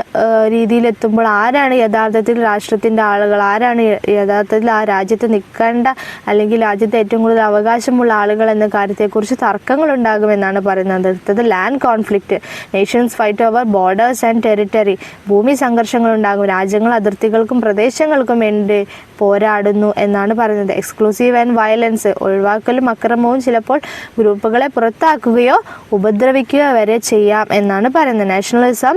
രീതിയിലെത്തുമ്പോൾ ആരാണ് യഥാർത്ഥത്തിൽ രാഷ്ട്രത്തിൻ്റെ ആളുകൾ, ആരാണ് യഥാർത്ഥത്തിൽ ആ രാജ്യത്ത് നിൽക്കേണ്ട അല്ലെങ്കിൽ രാജ്യത്ത് ഏറ്റവും കൂടുതൽ അവകാശമുള്ള ആളുകൾ എന്ന കാര്യത്തെക്കുറിച്ച് തർക്കങ്ങൾ ഉണ്ടാകുമെന്നാണ് പറയുന്നത്. അടുത്തത് land conflict. Nations fight over borders and territory. ഭൂമി സംഘർഷങ്ങൾ ഉണ്ടാകും. രാജ്യങ്ങൾ അതിർത്തികൾക്കും പ്രദേശങ്ങൾക്കും വേണ്ടി പോരാടുന്നു എന്നാണ് പറയുന്നത്. Exclusive and violence. ഒഴിവാക്കലും അക്രമവും ചിലപ്പോൾ ഗ്രൂപ്പുകളെ പുറത്താക്കുകയോ ഉപദ്രവിക്കുകയോ വരെ ചെയ്യാം എന്നാണ് പറയുന്നത്. Nationalism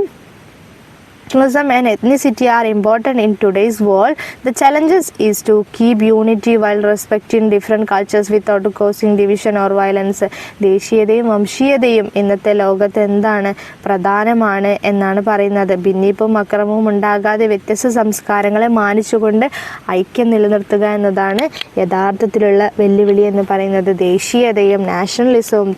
and ethnicity are important in today's world. The challenges is to keep unity while respecting different cultures without causing division or violence. ദേശീയതയും വംശീയതയും ഇന്നത്തെ ലോകത്ത് എന്താണ്, പ്രധാനമാണ് എന്നാണ് പറയുന്നത്. ഭിന്നിപ്പും അക്രമവും ഉണ്ടാകാതെ വ്യത്യസ്ത സംസ്കാരങ്ങളെ മാനിച്ചുകൊണ്ട് ഐക്യം നിലനിർത്തുക എന്നതാണ് യഥാർത്ഥത്തിലുള്ള വെല്ലുവിളി എന്ന് പറയുന്നത്. ദേശീയതയും നാഷണലിസവും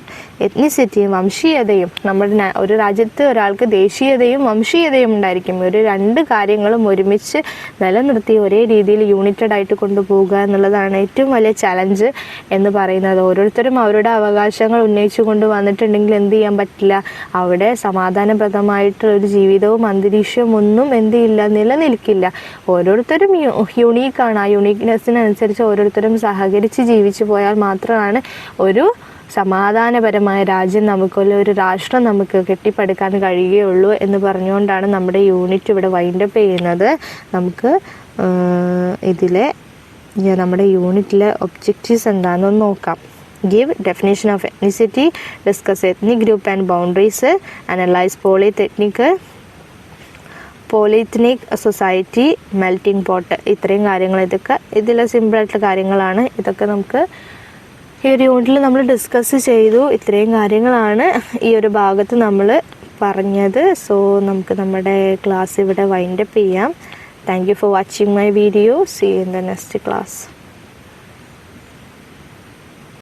എത്നിസിറ്റിയും വംശീയതയും. നമ്മുടെ ഒരു രാജ്യത്ത് ഒരാൾക്ക് ദേശീയതയും വംശീയതയും ഉണ്ടായിരിക്കും. ഒരു രണ്ട് കാര്യങ്ങളും ഒരുമിച്ച് നിലനിർത്തി ഒരേ രീതിയിൽ യൂണിറ്റഡ് ആയിട്ട് കൊണ്ടുപോകുക എന്നുള്ളതാണ് ഏറ്റവും വലിയ ചലഞ്ച് എന്ന് പറയുന്നത്. ഓരോരുത്തരും അവരുടെ അവകാശങ്ങൾ ഉന്നയിച്ചു കൊണ്ട് വന്നിട്ടുണ്ടെങ്കിൽ എന്ത് ചെയ്യാൻ പറ്റില്ല, അവിടെ സമാധാനപ്രദമായിട്ടുള്ളൊരു ജീവിതവും അന്തരീക്ഷവും ഒന്നും എന്ത് ചെയ്യില്ല, നിലനിൽക്കില്ല. ഓരോരുത്തരും യുണീക്കാണ്. ആ യുണീക്നെസ്സിനനുസരിച്ച് ഓരോരുത്തരും സഹകരിച്ച് ജീവിച്ചു പോയാൽ മാത്രമാണ് ഒരു സമാധാനപരമായ രാജ്യം നമുക്ക്, ഒരു രാഷ്ട്രം നമുക്ക് കെട്ടിപ്പടുക്കാൻ കഴിയുകയുള്ളൂ എന്ന് പറഞ്ഞുകൊണ്ടാണ് നമ്മുടെ യൂണിറ്റ് ഇവിടെ വൈൻഡപ്പ് ചെയ്യുന്നത്. നമുക്ക് ഇതിലെ നമ്മുടെ യൂണിറ്റിലെ ഒബ്ജക്റ്റീവ്സ് എന്താണെന്ന് നോക്കാം. Give definition of ethnicity, discuss ethnic group and boundaries, analyze polyethnic society, melting pot. ഇത്രയും കാര്യങ്ങൾ, ഇതൊക്കെ ഇതിലെ സിമ്പിളായിട്ടുള്ള കാര്യങ്ങളാണ്. ഇതൊക്കെ നമുക്ക് ഈ ഒരു യൂണിറ്റിൽ നമ്മൾ ഡിസ്കസ് ചെയ്തു. ഇത്രയും കാര്യങ്ങളാണ് ഈ ഒരു ഭാഗത്ത് നമ്മൾ പറഞ്ഞത്. സോ നമുക്ക് നമ്മുടെ ക്ലാസ് ഇവിടെ വൈൻഡപ്പ് ചെയ്യാം. Thank you for watching my video. See you in the next class.